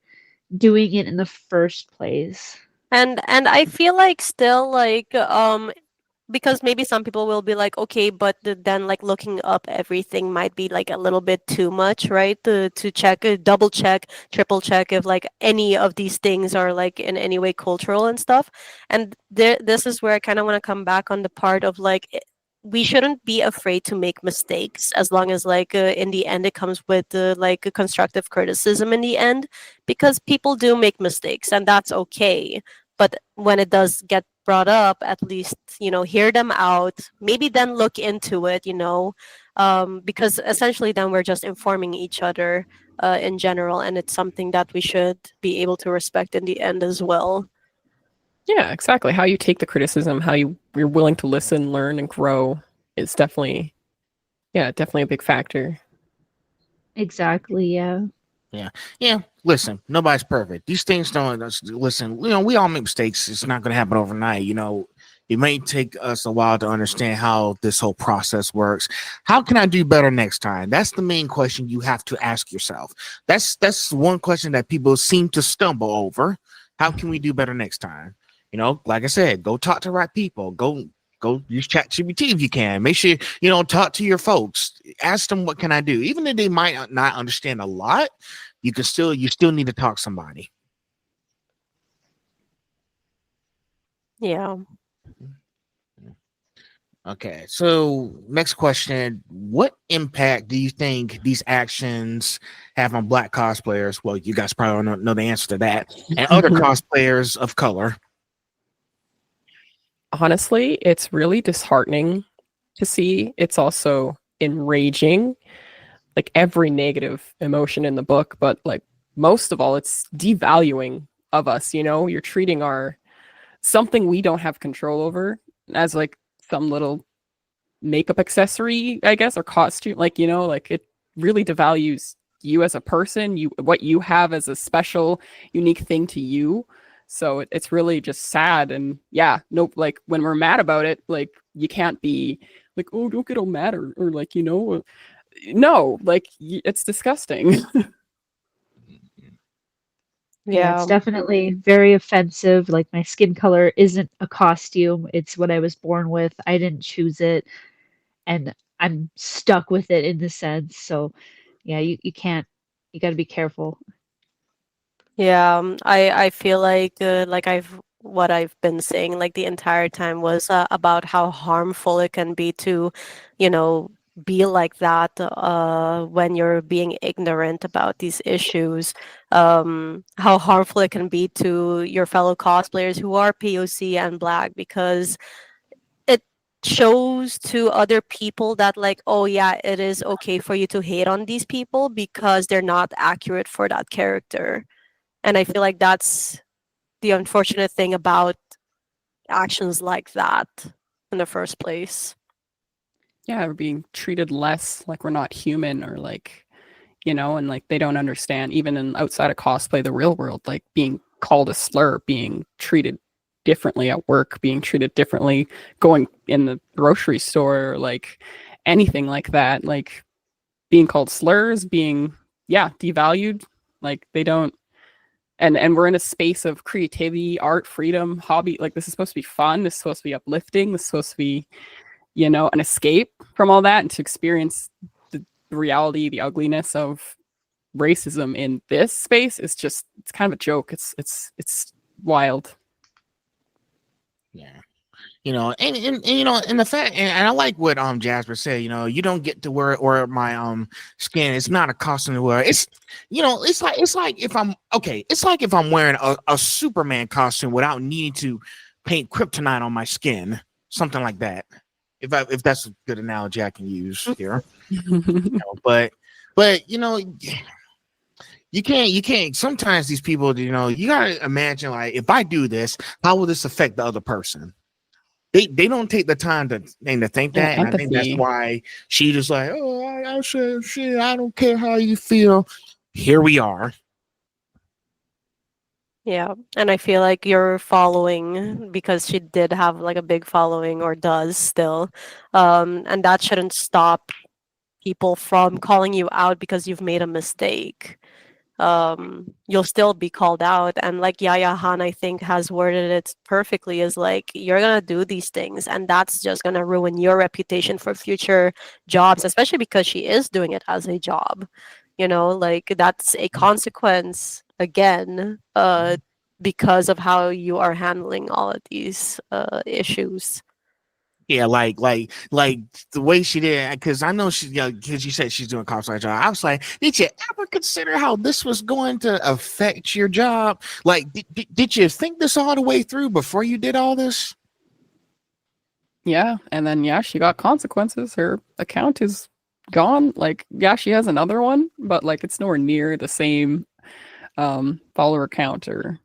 S4: doing it in the first place.
S2: And I feel like still like because maybe some people will be like, okay, but then like looking up everything might be like a little bit too much, right? To check, double check, triple check if like any of these things are like in any way cultural and stuff. And this is where I kind of want to come back on the part of like we shouldn't be afraid to make mistakes as long as like in the end it comes with like a constructive criticism in the end, because people do make mistakes and that's okay. But when it does get brought up, at least hear them out, maybe then look into it, because essentially then we're just informing each other in general, and it's something that we should be able to respect in the end as well.
S3: Yeah, exactly. How you take the criticism, how you're willing to listen, learn, and grow is definitely, yeah, definitely a big factor.
S4: Exactly, yeah.
S1: Yeah. Yeah. Listen, nobody's perfect. These things don't listen, we all make mistakes. It's not gonna happen overnight. It may take us a while to understand how this whole process works. How can I do better next time? That's the main question you have to ask yourself. That's one question that people seem to stumble over. How can we do better next time? Like I said, go talk to the right people. Go use ChatGPT if you can. Make sure talk to your folks. Ask them what can I do, even if they might not understand a lot. You still need to talk to somebody.
S2: Yeah.
S1: Okay, so next question: what impact do you think these actions have on Black cosplayers? Well, you guys probably don't know the answer to that, and other cosplayers of color.
S3: Honestly, it's really disheartening to see. It's also enraging, like every negative emotion in the book, but like most of all, it's devaluing of us. You're treating our something we don't have control over as like some little makeup accessory, I guess, or costume. Like, like it really devalues you as a person, what you have as a special, unique thing to you. So it's really just sad. And yeah, nope, like when we're mad about it, like you can't be like, oh, don't get all mad or like, no, like it's disgusting.
S4: Yeah, it's
S2: Yeah.
S4: definitely very offensive. Like my skin color isn't a costume. It's what I was born with. I didn't choose it, and I'm stuck with it in the sense. So, yeah, you can't. You got to be careful.
S2: Yeah, I feel like what I've been saying like the entire time was about how harmful it can be to, you know, be like that when you're being ignorant about these issues. How harmful it can be to your fellow cosplayers who are POC and Black because it shows to other people that like, oh yeah, it is okay for you to hate on these people because they're not accurate for that character. And I feel like that's the unfortunate thing about actions like that in the first place.
S3: Yeah, we're being treated less like we're not human, or like, and like they don't understand, even in outside of cosplay, the real world, like being called a slur, being treated differently at work, being treated differently going in the grocery store, or like anything like that, like being called slurs, being, yeah, devalued. Like they don't, and we're in a space of creativity, art, freedom, hobby. Like this is supposed to be fun, this is supposed to be uplifting, this is supposed to be, an escape from all that, and to experience the reality, the ugliness of racism in this space is just, it's kind of a joke. It's wild.
S1: Yeah. And the fact, and I like what Jasper said. You don't get to wear my skin. It's not a costume to wear. It's like if I'm okay. It's like if I'm wearing a Superman costume without needing to paint kryptonite on my skin, something like that. If that's a good analogy I can use here. But you can't. Sometimes these people, you gotta imagine, like, if I do this, how will this affect the other person? They don't take the time to think
S3: Yeah,
S1: that, and I think that's
S3: empathy.
S1: why she just like, oh, I said shit. I don't care how you feel. Here we are.
S2: Yeah, and I feel like your following, because she did have like a big following or does still, and that shouldn't stop people from calling you out because you've made a mistake. You'll still be called out, and like Yaya Han I think has worded it perfectly, is like you're gonna do these things and that's just gonna ruin your reputation for future jobs, especially because she is doing it as a job, like that's a consequence again, because of how you are handling all of these issues.
S1: Yeah, like the way she did, because I know she, because you said she's doing cosplay job. I was like, did you ever consider how this was going to affect your job? Like, did you think this all the way through before you did all this?
S3: Yeah, and then yeah, she got consequences. Her account is gone. Like, yeah, she has another one, but like it's nowhere near the same follower count or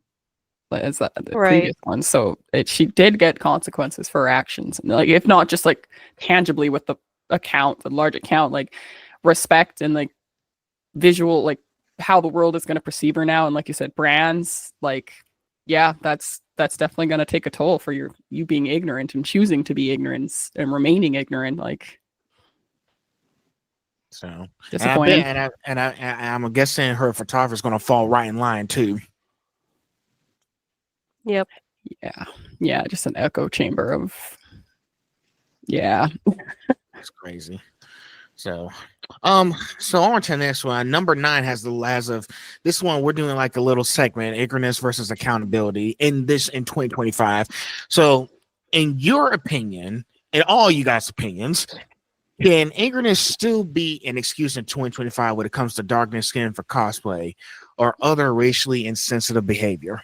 S3: as the
S2: Right.
S3: previous one. So she did get consequences for her actions. And, like, if not just like tangibly with the account, the large account, like respect and like visual, like how the world is going to perceive her now. And like you said, brands, like, yeah, that's definitely going to take a toll for you being ignorant and choosing to be ignorant and remaining ignorant. Like,
S1: So, and I
S3: disappointing.
S1: bet, I'm guessing her photographer is going to fall right in line too.
S2: Yep.
S3: Yeah, just an echo chamber of, yeah.
S1: It's crazy. So on to the next one. Number 9 has the last of this one. We're doing like a little segment, ignorance versus accountability in 2025. So, in your opinion, in all you guys' opinions, can ignorance still be an excuse in 2025 when it comes to darkening skin for cosplay or other racially insensitive behavior?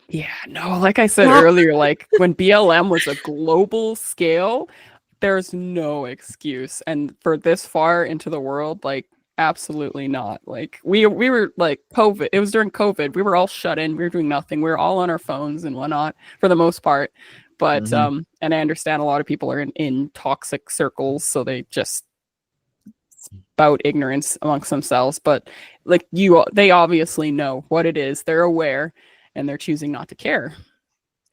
S3: Yeah, no, like I said earlier, like when BLM was a global scale, there's no excuse. And for this far into the world, like absolutely not. Like we were like COVID. It was during COVID. We were all shut in. We were doing nothing. We were all on our phones and whatnot for the most part. But and I understand a lot of people are in toxic circles, so they just spout ignorance amongst themselves. But like they obviously know what it is. They're aware and they're choosing not to care.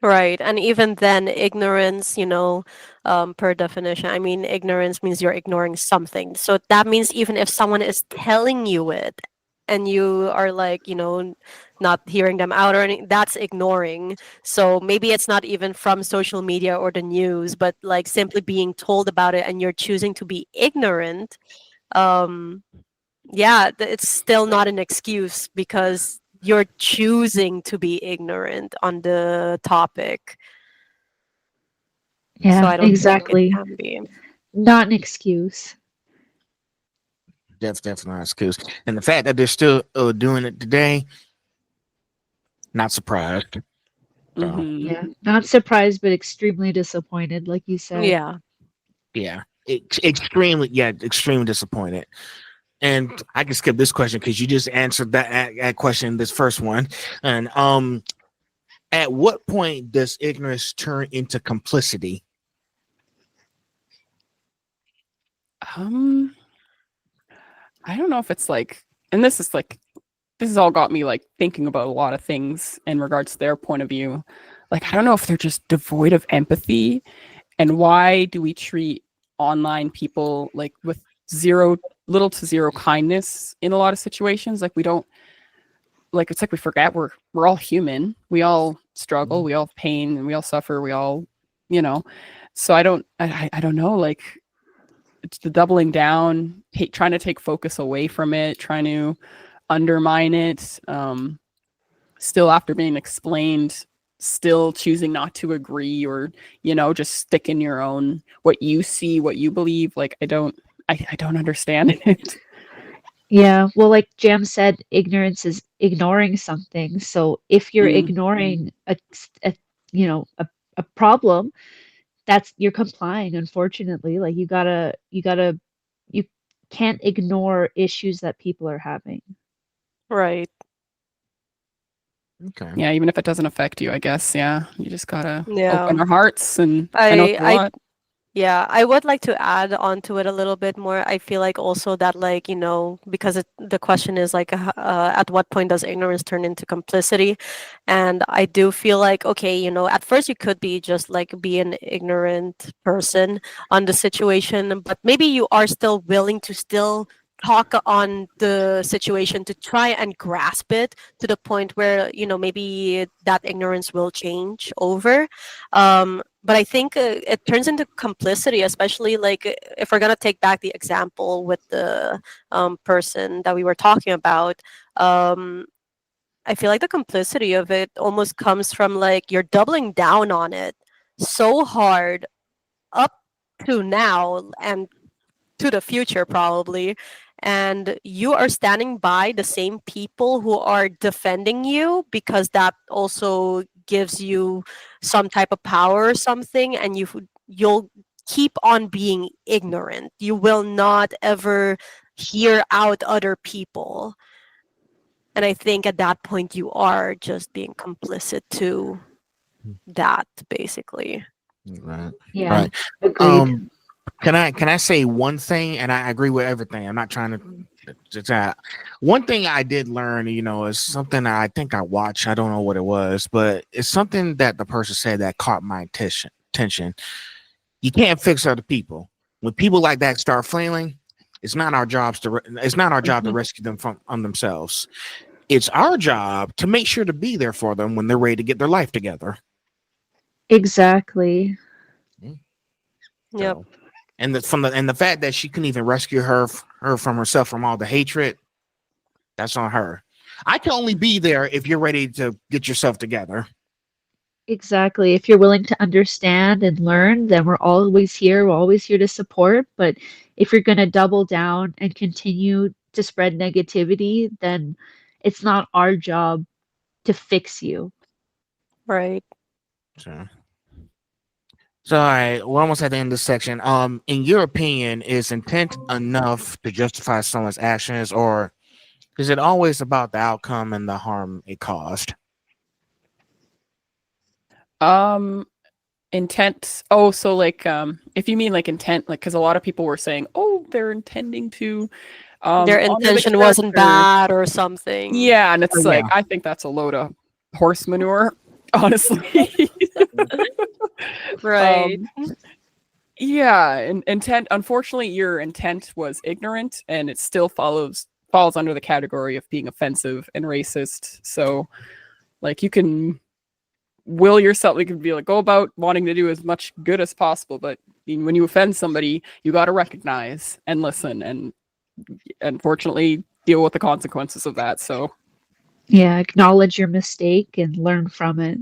S2: Right. And even then, ignorance, per definition, I mean, ignorance means you're ignoring something. So that means even if someone is telling you it, and you are like, not hearing them out or anything, that's ignoring. So maybe it's not even from social media or the news, but like simply being told about it and you're choosing to be ignorant. um yeah, it's still not an excuse because you're choosing to be ignorant on the topic. So
S4: Yeah,
S2: I don't think it
S4: exactly.
S2: can be.
S4: Not an excuse.
S1: That's definitely not an excuse. And the fact that they're still doing it today, not surprised. So
S3: Hmm.
S4: Yeah. Not surprised, but extremely disappointed, like you said.
S2: Yeah.
S1: yeah, extremely disappointed. And I can skip this question because you just answered that question, this first one. And at what point does ignorance turn into complicity?
S3: Um, I don't know if it's like, and this has all got me like thinking about a lot of things in regards to their point of view. Like, I don't know if they're just devoid of empathy, and why do we treat online people like with little to zero kindness in a lot of situations? Like, we don't, like, it's like we forget we're all human. We all struggle, we all have pain, and we all suffer. We all, you know. So I don't know. Like, it's the doubling down, trying to take focus away from it, trying to undermine it. Still, after being explained, still choosing not to agree, or just stick in your own, what you see, what you believe. Like, I don't understand it.
S4: Yeah, well, like Jam said, ignorance is ignoring something. So if you're
S3: Mm,
S4: ignoring a you know, a problem, that's you're complying, unfortunately. Like you can't ignore issues that people are having.
S2: Right.
S1: Okay.
S3: yeah, even if it doesn't affect you, I guess. Yeah, you just gotta
S2: Yeah.
S3: open our hearts, and I know it's
S2: I
S3: a
S2: I
S3: lot.
S2: Yeah, I would like to add on to it a little bit more. I feel like also that, like, because the question is like, at what point does ignorance turn into complicity? And I do feel like, okay, at first you could be just like be an ignorant person on the situation, but maybe you are still willing to still talk on the situation to try and grasp it to the point where, maybe that ignorance will change over. But I think it turns into complicity, especially like if we're gonna take back the example with the person that we were talking about. Um, I feel like the complicity of it almost comes from like you're doubling down on it so hard up to now and to the future probably, and you are standing by the same people who are defending you because that also gives you some type of power or something, and you'll keep on being ignorant. You will not ever hear out other people, and I think at that point you are just being complicit to that, basically.
S1: Right.
S4: Yeah,
S1: Right.
S4: agreed.
S1: Um, can I say one thing? And I agree with everything. I'm not trying one thing I did learn, is something I think I watched. I don't know what it was, but it's something that the person said that caught my attention. You can't fix other people. When people like that start flailing, it's not our job to rescue them from themselves. It's our job to make sure to be there for them when they're ready to get their life together.
S4: Exactly.
S2: Yep.
S1: So, and the fact that she couldn't even rescue her from herself from all the hatred, that's on her. I can only be there if you're ready to get yourself together.
S4: Exactly. If you're willing to understand and learn, then we're always here. We're always here to support. But if you're going to double down and continue to spread negativity, then it's not our job to fix you.
S2: Right.
S1: So, all right, we're almost at the end of this section. In your opinion, is intent enough to justify someone's actions, or is it always about the outcome and the harm it caused?
S3: Um, Intent. Oh, so like, if you mean like intent, like, because a lot of people were saying, oh, they're intending to
S2: Their
S3: honor the
S2: intention wasn't
S3: character.
S2: bad or something.
S3: Yeah, and
S1: Oh,
S3: it's
S1: yeah.
S3: like, I think that's a load of horse manure, honestly.
S2: Right.
S3: um yeah, and intent, unfortunately your intent was ignorant, and it still falls under the category of being offensive and racist. So like you can will yourself, you can be like, go about wanting to do as much good as possible, but when you offend somebody, you got to recognize and listen and unfortunately deal with the consequences of that. So
S4: Yeah, acknowledge your mistake and learn from it.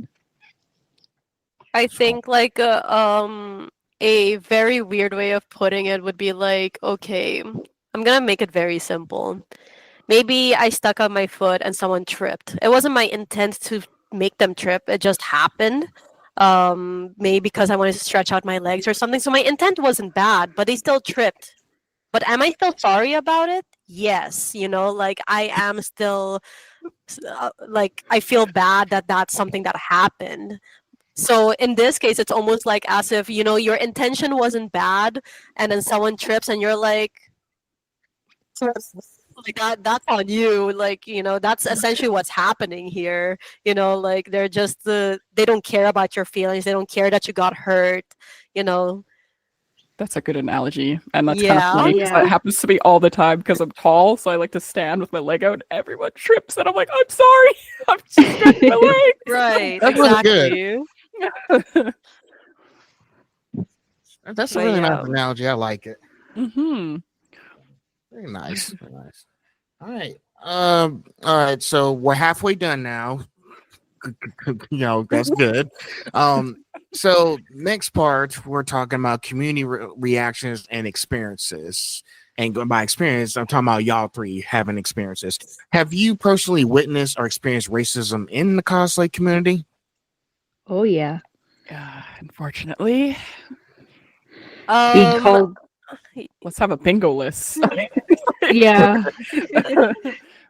S2: I think like a very weird way of putting it would be like, okay, I'm gonna make it very simple. Maybe I stuck out my foot and someone tripped. It wasn't my intent to make them trip. It just happened. Maybe because I wanted to stretch out my legs or something. So my intent wasn't bad, but they still tripped. But am I still sorry about it? Yes. You know, like I am still like I feel bad that that's something that happened. So in this case, it's almost like as if, you know, your intention wasn't bad and then someone trips and you're like, like that's on you. Like, you know, that's essentially what's happening here. You know, like they're just they don't care about your feelings. They don't care that you got hurt, you know.
S3: that's a good analogy. And that's kind of
S2: Yeah.
S3: funny because
S4: Yeah.
S3: that happens to me all the time because I'm tall. So I like to stand with my leg out. Everyone trips and I'm like, I'm sorry. I'm just stretching my legs.
S2: Right.
S1: That's really good.
S2: Exactly.
S1: That's a
S2: But
S1: really nice
S2: yeah.
S1: analogy. I like it.
S3: Mm-hmm.
S1: Very nice. Very nice. All right. All right. So we're halfway done now. You know, that's good. So next part, we're talking about community reactions and experiences. And by experience, I'm talking about y'all three having experiences. Have you personally witnessed or experienced racism in the cosplay community?
S4: Oh yeah.
S3: Unfortunately,
S4: Being
S2: Um.
S4: called
S3: let's have a bingo list.
S4: yeah.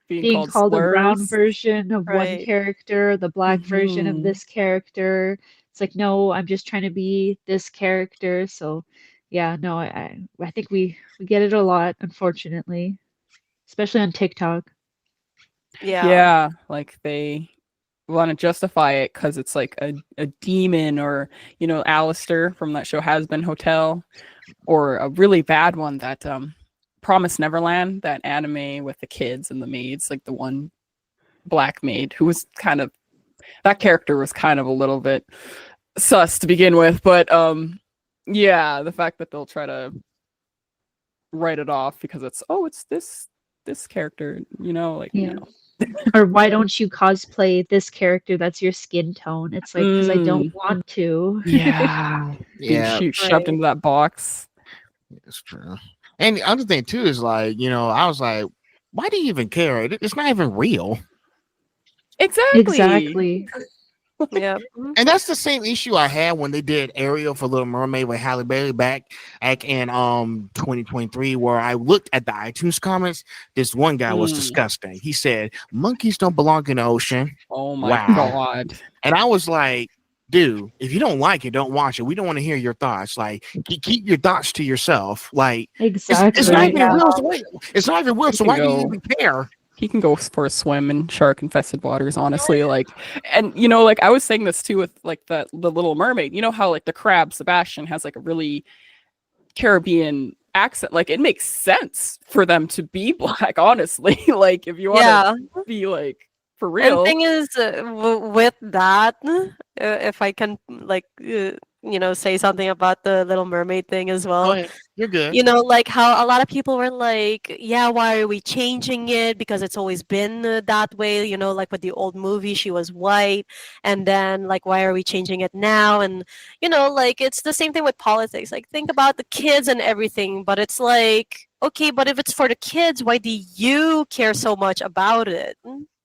S3: Being
S4: Being
S3: called
S4: called a brown
S3: slurs.
S4: version of one
S2: Right.
S4: character, the black version of
S3: Mhm.
S4: this character. It's like, no, I'm just trying to be this character. So yeah, no, I think we get it a lot, unfortunately. Especially on TikTok.
S2: Yeah.
S3: Yeah, like they want to justify it because it's like a demon or, you know, Alistair from that show Has Been Hotel, or a really bad one that Promise Neverland, that anime with the kids and the maids, like the one black maid who was kind of, that character was kind of a little bit sus to begin with, but yeah, the fact that they'll try to write it off because it's this character, you know, like
S4: Yeah.
S3: no.
S4: Or why don't you cosplay this character that's your skin tone? It's like, because I don't want to.
S3: Yeah. Being
S1: Yeah,
S3: shoved into that box.
S1: it's true. And the other thing too is like, you know, I was like, why do you even care? It's not even real.
S3: Exactly.
S4: Exactly.
S2: Yeah.
S1: And that's the same issue I had when they did Ariel for Little Mermaid with Halle Berry back in 2023, where I looked at the iTunes comments. This one guy was disgusting. He said monkeys don't belong in the ocean.
S3: Oh my
S1: Wow.
S3: god.
S1: And I was like, dude, if you don't like it, don't watch it. We don't want to hear your thoughts. Like, keep your thoughts to yourself. Like,
S4: Exactly.
S1: it's not even
S2: Yeah.
S1: real. So it's not even real. So why do you even care?
S3: He can go for a swim in shark infested waters, honestly. Like, and you know, like I was saying this too with like the Little Mermaid. You know how like the crab Sebastian has like a really Caribbean accent. Like it makes sense for them to be black, honestly. Like if you want to be like for real.
S2: And thing is, with that, if I can like you know, say something about the Little Mermaid thing as well.
S1: Go ahead. You're good.
S2: You know, like how a lot of people were like, yeah, why are we changing it? Because it's always been that way, you know, like with the old movie, she was white. And then, like, why are we changing it now? And, you know, like, it's the same thing with politics. Like, think about the kids and everything. But it's like, okay, but if it's for the kids, why do you care so much about it?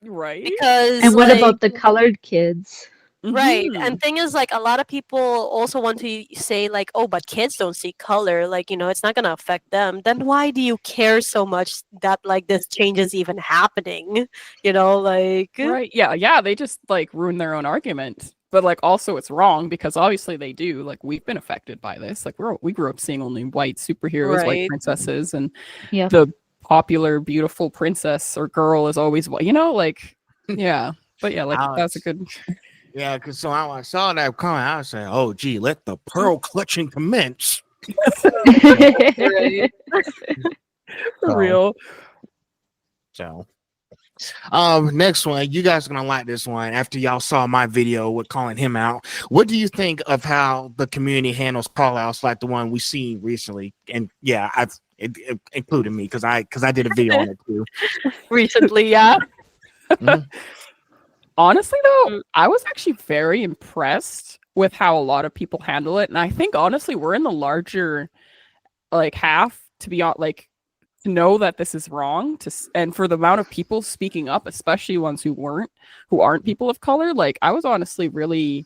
S3: Right.
S2: Because,
S4: And what
S2: like,
S4: about the colored kids?
S2: right.
S3: Mhm.
S2: And thing is, like, a lot of people also want to say, like, oh, but kids don't see color. Like, you know, it's not going to affect them. Then why do you care so much that, like, this change is even happening? You know, like.
S3: Right. Yeah. They just like ruin their own argument. But like also it's wrong because obviously they do. Like we've been affected by this. Like we grew up seeing only white superheroes, white
S2: Right.
S3: princesses, and
S4: Yep.
S3: the popular beautiful princess or girl is always white. You know, like yeah. But yeah, like that's a good.
S1: Yeah, because so I saw that comment. I was saying, "Oh, gee, let the pearl clutching commence."
S2: Right.
S3: For real.
S1: So, next one, you guys are gonna like this one. After y'all saw my video with calling him out, what do you think of how the community handles call outs like the one we seen recently? And yeah, it included me because I did a video on it too.
S2: Recently, yeah.
S1: Mhm.
S3: Honestly, though,
S2: Mm.
S3: I was actually very impressed with how a lot of people handle it, and I think honestly we're in the larger like half to be on like to know that this is wrong and for the amount of people speaking up, especially ones who aren't people of color. Like I was honestly really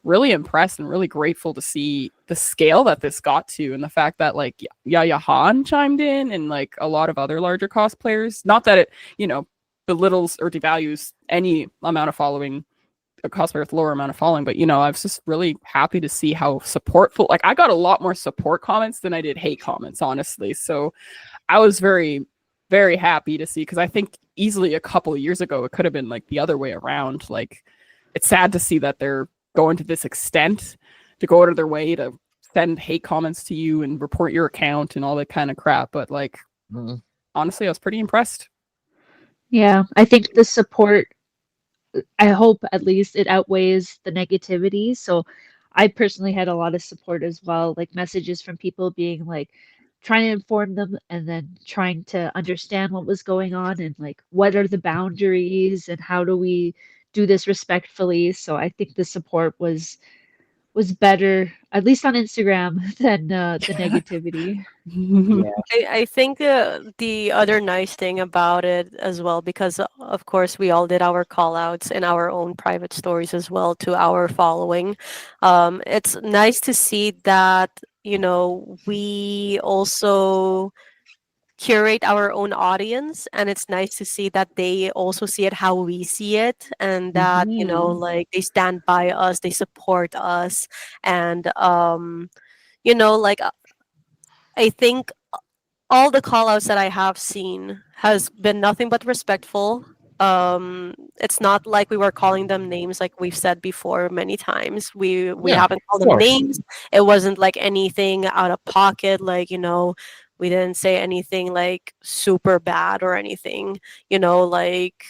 S3: impressed and really grateful to see the scale that this got to, and the fact that like Yaya Han chimed in and like a lot of other larger cosplayers. Not that it belittles or devalues any amount of following, a cosplayer with lower amount of following, but I was just really happy to see how supportful. Like I got a lot more support comments than I did hate comments, honestly. So I was very, very happy to see, because I think easily a couple of years ago it could have been like the other way around. Like it's sad to see that they're going to this extent to go out of their way to send hate comments to you and report your account and all that kind of crap. But like, honestly, I was pretty impressed.
S4: Yeah, I think the support, I hope at least it outweighs the negativity. So I personally had a lot of support as well, like messages from people being like trying to inform them and then trying to understand what was going on and like what are the boundaries and how do we do this respectfully. So I think the support was better, at least on Instagram, than the negativity.
S1: Yeah.
S2: I think the other nice thing about it as well, because of course we all did our call outs in our own private stories as well to our following. It's nice to see that, we also curate our own audience, and it's nice to see that they also see it how we see it, and that,
S3: Mhm.
S2: like they stand by us, they support us, and like I think all the call outs that I have seen has been nothing but respectful. It's not like we were calling them names like we've said before many times. We
S1: Yeah,
S2: haven't called
S1: of
S2: them
S1: course.
S2: names. It wasn't like anything out of pocket, like, we didn't say anything like super bad or anything, like,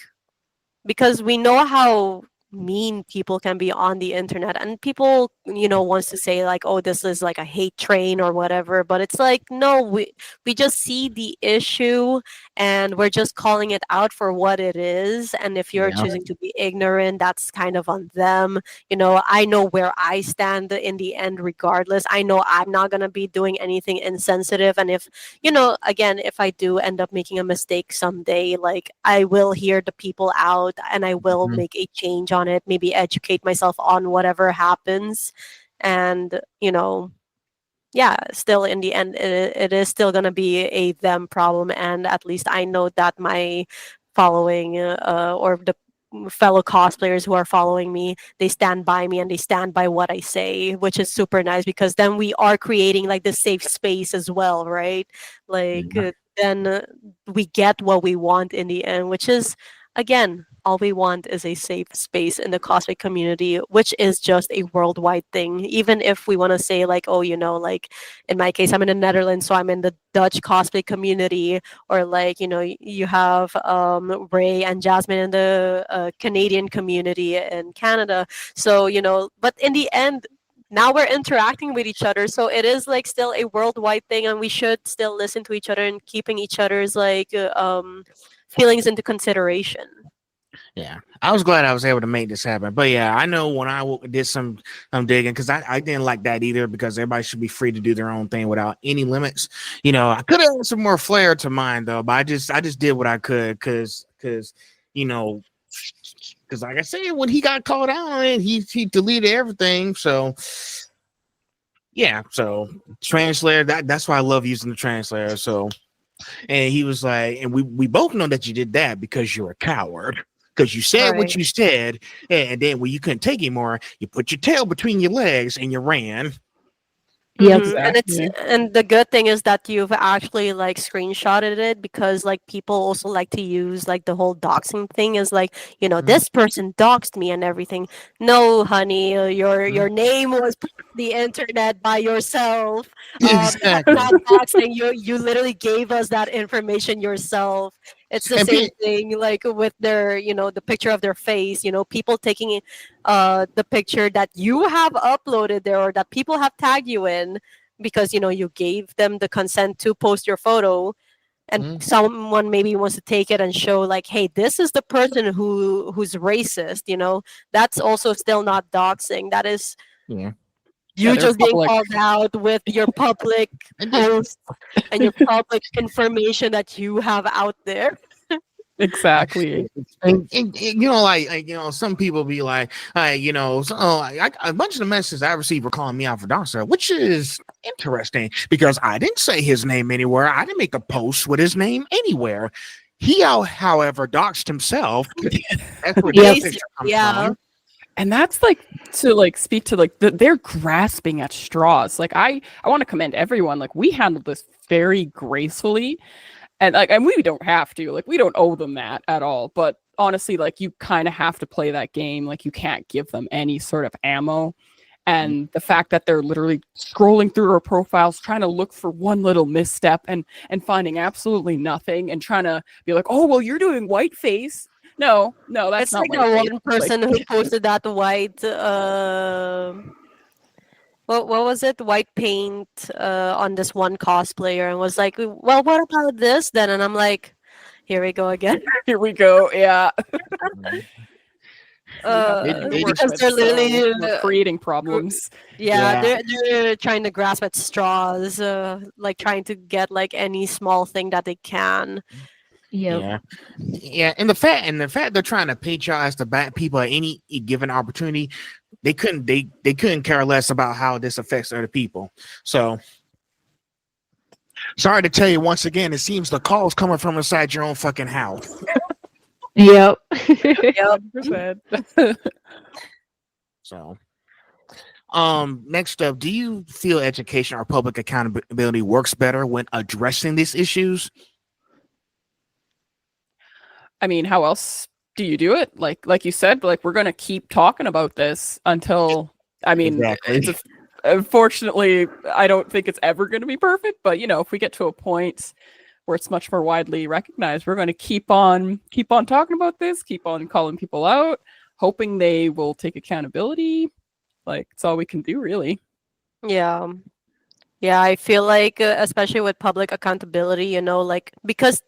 S2: because we know how mean people can be on the internet, and people wants to say like, oh, this is like a hate train or whatever, but it's like, no, we just see the issue, and we're just calling it out for what it is, and if you're
S1: Yeah.
S2: choosing to be ignorant, that's kind of on them. I know where I stand in the end. Regardless, I know I'm not going to be doing anything insensitive, and if again, if I do end up making a mistake someday, like I will hear the people out and I will
S1: Mhm.
S2: make a change on it, maybe educate myself on whatever happens. And, yeah, still in the end, it is still going to be a them problem. And at least I know that my following, or the fellow cosplayers who are following me, they stand by me and they stand by what I say, which is super nice, because then we are creating like this safe space as well, right? Like,
S1: Yeah.
S2: then we get what we want in the end, which is, again, all we want is a safe space in the cosplay community, which is just a worldwide thing. Even if we want to say like, oh, like in my case, I'm in the Netherlands, so I'm in the Dutch cosplay community, or like, you have Ray and Jasmine in the Canadian community in Canada. So, but in the end, now we're interacting with each other, so it is like still a worldwide thing, and we should still listen to each other and keeping each other's like feelings into consideration.
S1: Yeah, I was glad I was able to make this happen. But yeah, I know when I did some digging, because I didn't like that either, because everybody should be free to do their own thing without any limits. I could have had some more flair to mine though, but I just did what I could, because you know because like I said, when he got called out on it, he deleted everything. So yeah, so translator, that's why I love using the translator. So, and he was like, and we both know that you did that because you're a coward. Because you said what
S2: Right.
S1: you said, and then when you couldn't take anymore, you put your tail between your legs and you ran.
S4: Yep.
S3: Exactly.
S2: And the good thing is that you've actually like screenshotted it, because like people also like to use like the whole doxing thing is like,
S1: Mhm.
S2: this person doxed me and everything. No, honey, your
S1: Mhm.
S2: name was the internet by yourself. That's
S1: Exactly.
S2: not doxing. You literally gave us that information yourself. It's the
S1: And
S2: same thing like with their, the picture of their face. People taking the picture that you have uploaded there or that people have tagged you in because you gave them the consent to post your photo, and
S1: Mhm.
S2: someone maybe wants to take it and show like, hey, this is the person who's racist. That's also still not doxing. That is
S1: Yeah.
S3: Yeah,
S2: you
S3: they're
S2: just being
S3: public.
S2: called out with your public
S1: And
S2: posts and your public information that you have out there.
S3: Exactly.
S1: And, some people be like, a bunch of the messages I received were calling me out for doxing, which is interesting because I didn't say his name anywhere. I didn't make a post with his name anywhere. He, however, doxed himself. That's where
S4: Yep.
S1: this picture comes
S2: Yeah.
S1: from.
S3: And that's like to like speak to like they're grasping at straws. Like I want to commend everyone. Like we handled this very gracefully, and we don't have to. Like we don't owe them that at all. But honestly, like you kind of have to play that game. Like you can't give them any sort of ammo. And the fact that they're literally scrolling through our profiles, trying to look for one little misstep and finding absolutely nothing, and trying to be like, oh well, you're doing whiteface. No, that's
S2: It's
S3: not
S2: like the
S3: whiteface.
S2: one person who posted that white what was it? White paint on this one cosplayer and was like, well, what about this then? And I'm like, here we go again.
S3: Here we go. Yeah.
S1: They
S2: Because
S1: just-
S2: they're literally
S3: we're creating problems.
S2: yeah,
S1: Yeah.
S2: they're trying to grasp at straws, like trying to get like any small thing that they can.
S4: Yep.
S1: Yeah, and the fact they're trying to paint y'all as the bad people at any given opportunity, they couldn't care less about how this affects other people. So sorry to tell you once again, it seems the call's coming from inside your own fucking house.
S4: Yep.
S2: Yep.
S3: 100%.
S1: So next up, do you feel education or public accountability works better when addressing these issues?
S3: I mean, how else do you do it? Like you said, like we're gonna keep talking about this until
S1: Exactly.
S3: Unfortunately, I don't think it's ever gonna be perfect, but if we get to a point where it's much more widely recognized, we're gonna keep on talking about this, keep on calling people out, hoping they will take accountability. Like it's all we can do, really.
S2: Yeah. Yeah, I feel like especially with public accountability, like because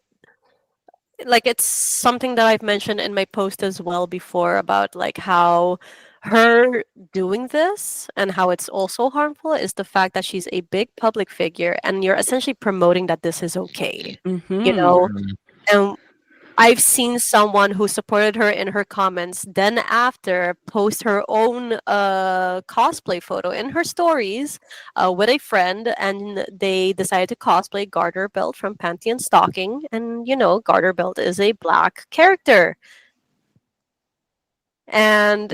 S2: like it's something that I've mentioned in my post as well before about like how her doing this and how it's also harmful is the fact that she's a big public figure and you're essentially promoting that this is okay.
S3: Mhm.
S2: And I've seen someone who supported her in her comments, then after post her own cosplay photo in her stories with a friend, and they decided to cosplay Garter Belt from Pantheon Stalking, and Garter Belt is a black character. And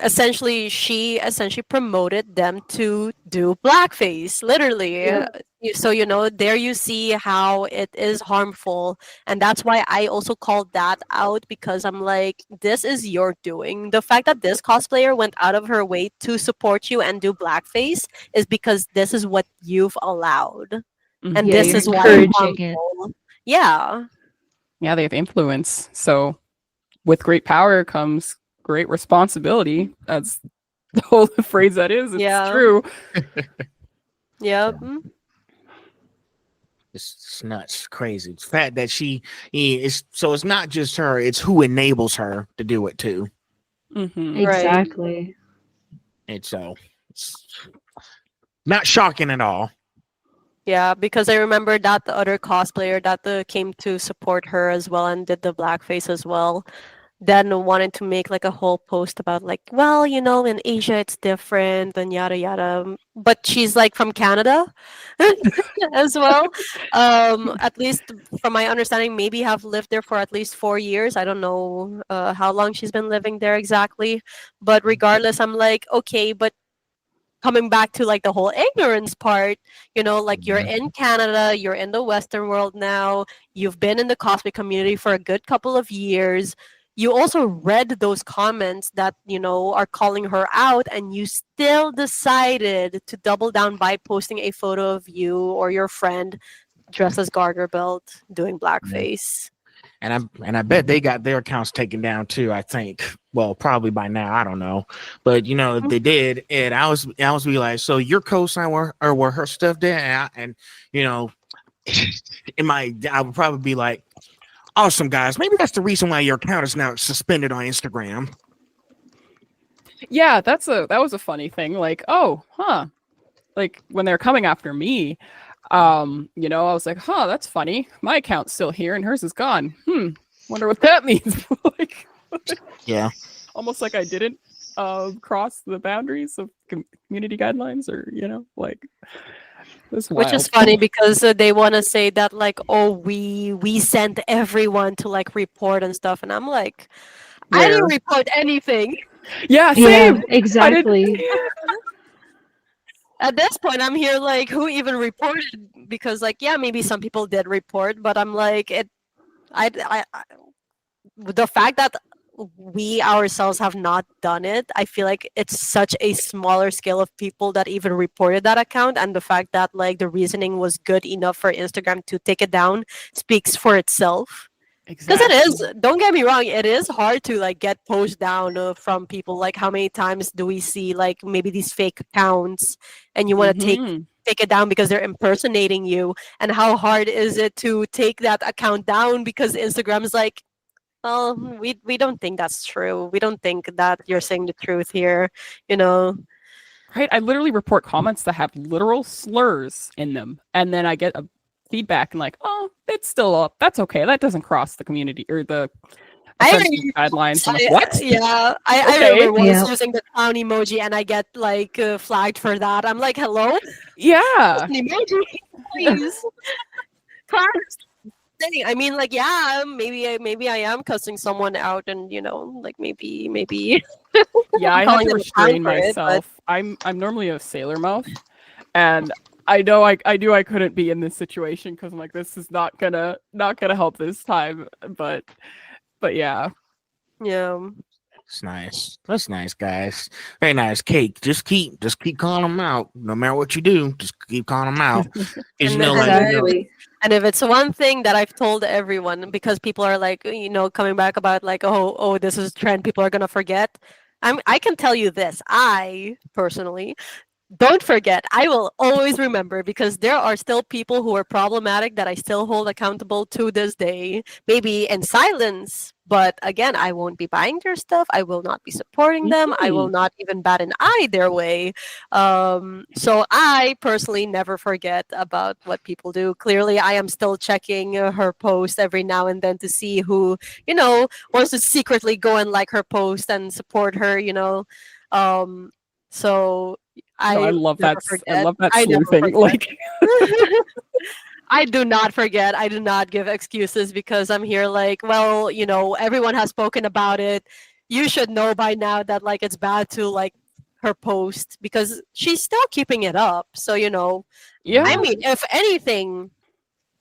S2: essentially she essentially promoted them to do blackface literally.
S4: Yeah.
S2: So there you see how it is harmful, and that's why I also called that out, because I'm like, this is your doing. The fact that this cosplayer went out of her way to support you and do blackface is because this is what you've allowed, and
S4: Yeah,
S2: this
S4: you're
S2: is why it's
S4: encouraging it.
S2: harmful. Yeah.
S3: Yeah, they have influence. So with great power comes great responsibility. That's the whole phrase that is. It's
S2: Yeah.
S3: true.
S2: Yep.
S1: It's nuts, crazy. It's the fact that it's not just her, it's who enables her to do it too.
S3: Mhm.
S2: Right.
S4: Exactly.
S1: And so it's not shocking at all.
S2: Yeah, because I remember that the other cosplayer that came to support her as well and did the blackface as well, then wanted to make like a whole post about like, well, in Asia it's different and yada yada. But she's like from Canada as well. At least from my understanding, maybe have lived there for at least 4 years. I don't know how long she's been living there exactly. But regardless, I'm like, okay, but coming back to like the whole ignorance part, like you're in Canada, you're in the Western world now, you've been in the cosplay community for a good couple of years, you also read those comments that, are calling her out, and you still decided to double down by posting a photo of you or your friend dressed as Garter Belt doing blackface.
S1: And I bet they got their accounts taken down too. I think. Well, probably by now. I don't know, but if they did, and I was be like, so your co-sign were her stuff there, and I would probably be like, awesome guys, maybe that's the reason why your account is now suspended on Instagram.
S3: Yeah, that was a funny thing. Like, oh, huh. Like when they're coming after me, I was like, huh, that's funny. My account's still here and hers is gone. Wonder what that means. Like,
S1: yeah.
S3: Almost like I didn't cross the boundaries of community guidelines, or like.
S2: Which is funny because they want to say that like, oh, we sent everyone to like report and stuff, and I'm like, I didn't report anything.
S3: Yeah, same.
S4: Yeah, exactly.
S2: At this point, I'm here like, who even reported? Because like, yeah, maybe some people did report, but I'm like, the fact that we ourselves have not done it, I feel like it's such a smaller scale of people that even reported that account, and the fact that like the reasoning was good enough for Instagram to take it down speaks for itself. Because it is, don't get me wrong, it is hard to like get posts down from people. Like, how many times do we see like maybe these fake accounts, and you want to take it down because they're impersonating you, and how hard is it to take that account down because Instagram is like, well, we don't think that's true. We don't think that you're saying the truth here,
S3: Right? I literally report comments that have literal slurs in them, and then I get a feedback and like, oh, it's still up. That's okay. That doesn't cross the community or the guidelines. I'm like, what?
S2: Yeah, I remember once using the clown emoji, and I get like flagged for that. I'm like, hello?
S3: Yeah.
S2: An emoji, please. I mean, like, yeah, maybe I am cussing someone out, and like maybe.
S3: Yeah, I have to restrain myself. I'm normally a sailor mouth, and I know I couldn't be in this situation because I'm like, this is not gonna help this time. But yeah.
S1: It's nice. That's nice, guys. Very nice. Cake. Just keep calling them out. No matter what you do, just keep calling them out.
S2: And if it's one thing that I've told everyone, because people are like, coming back about like, oh, this is a trend, people are gonna forget. I can tell you this. I personally don't forget. I will always remember, because there are still people who are problematic that I still hold accountable to this day, maybe in silence. But again, I won't be buying their stuff. I will not be supporting them. I will not even bat an eye their way. So I personally never forget about what people do. Clearly, I am still checking her post every now and then to see who, wants to secretly go and like her post and support her, so I
S3: love that.
S2: Forget.
S3: I love that sleuthing. Like,
S2: I do not forget. I do not give excuses, because I'm here like, well, everyone has spoken about it. You should know by now that like it's bad to like her post, because she's still keeping it up. So
S3: yeah.
S2: I mean, if anything,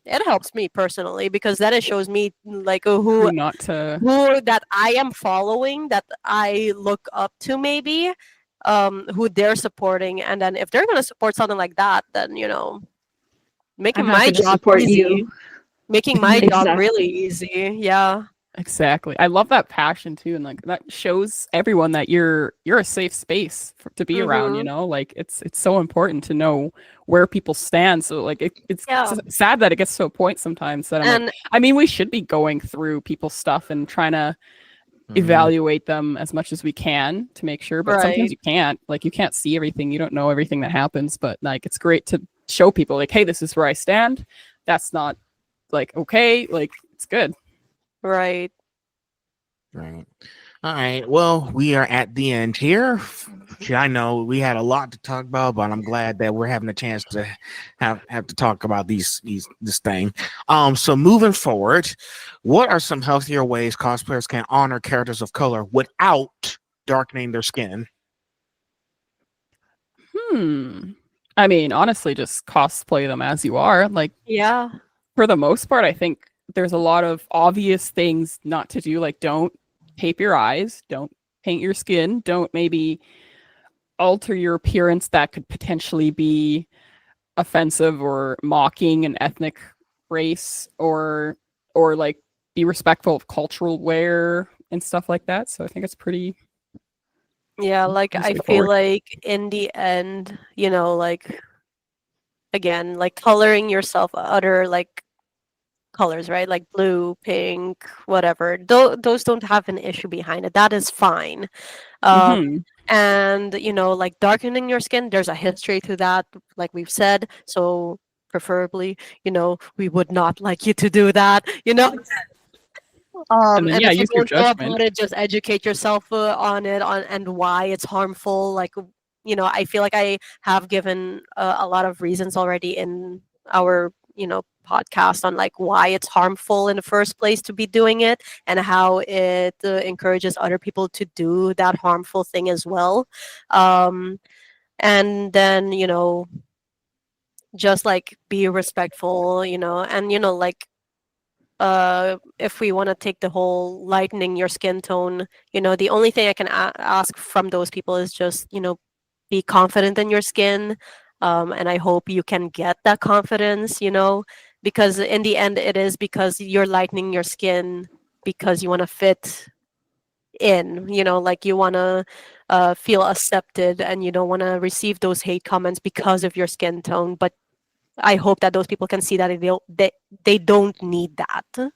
S2: it helps me personally, because then it shows me like who that I am following, that I look up to, maybe. Who they're supporting, and then if they're going to support something like that, then making my job easy. Making my job really easy. Yeah,
S3: exactly. I love that passion too, and like that shows everyone that you're a safe space to be around. Like it's so important to know where people stand. So like it's sad that it gets to a point sometimes that I'm like, I mean, we should be going through people's stuff and trying to evaluate them as much as we can to make sure, but sometimes you can't. Like, you can't see everything, you don't know everything that happens, but like it's great to show people like, hey, this is where I stand. That's not like okay, like it's good.
S2: Right.
S1: All right, well, we are at the end here. I know we had a lot to talk about, but I'm glad that we're having a chance to have to talk about this thing. So moving forward, what are some healthier ways cosplayers can honor characters of color without darkening their skin?
S3: I mean, honestly, just cosplay them as you are. Like,
S2: yeah,
S3: for the most part, I think there's a lot of obvious things not to do. Like, don't tape your eyes, don't paint your skin, don't maybe alter your appearance that could potentially be offensive or mocking an ethnic race, or like be respectful of cultural wear and stuff like that. So I think it's pretty
S2: Yeah, like I feel
S3: straightforward.
S2: like in the end, like again, like coloring yourself other like colors, right? Like blue, pink, whatever. Those don't have an issue behind it. That is fine.
S3: Hmm.
S2: And like darkening your skin, there's a history to that, like we've said. So preferably, we would not like you to do that.
S3: And then
S2: And
S3: yeah,
S2: if you
S3: use your
S2: don't know
S3: judgment.
S2: about it, just educate yourself on it, on and why it's harmful. Like, I feel like I have given a lot of reasons already in our, podcast on like why it's harmful in the first place to be doing it, and how it encourages other people to do that harmful thing as well. And then, just like be respectful, and like if we want to take the whole lightening your skin tone, the only thing I can ask from those people is just, be confident in your skin. And I hope you can get that confidence, because in the end, it is because you're lightening your skin because you want to fit in, like you want to feel accepted, and you don't want to receive those hate comments because of your skin tone. But I hope that those people can see that they don't need that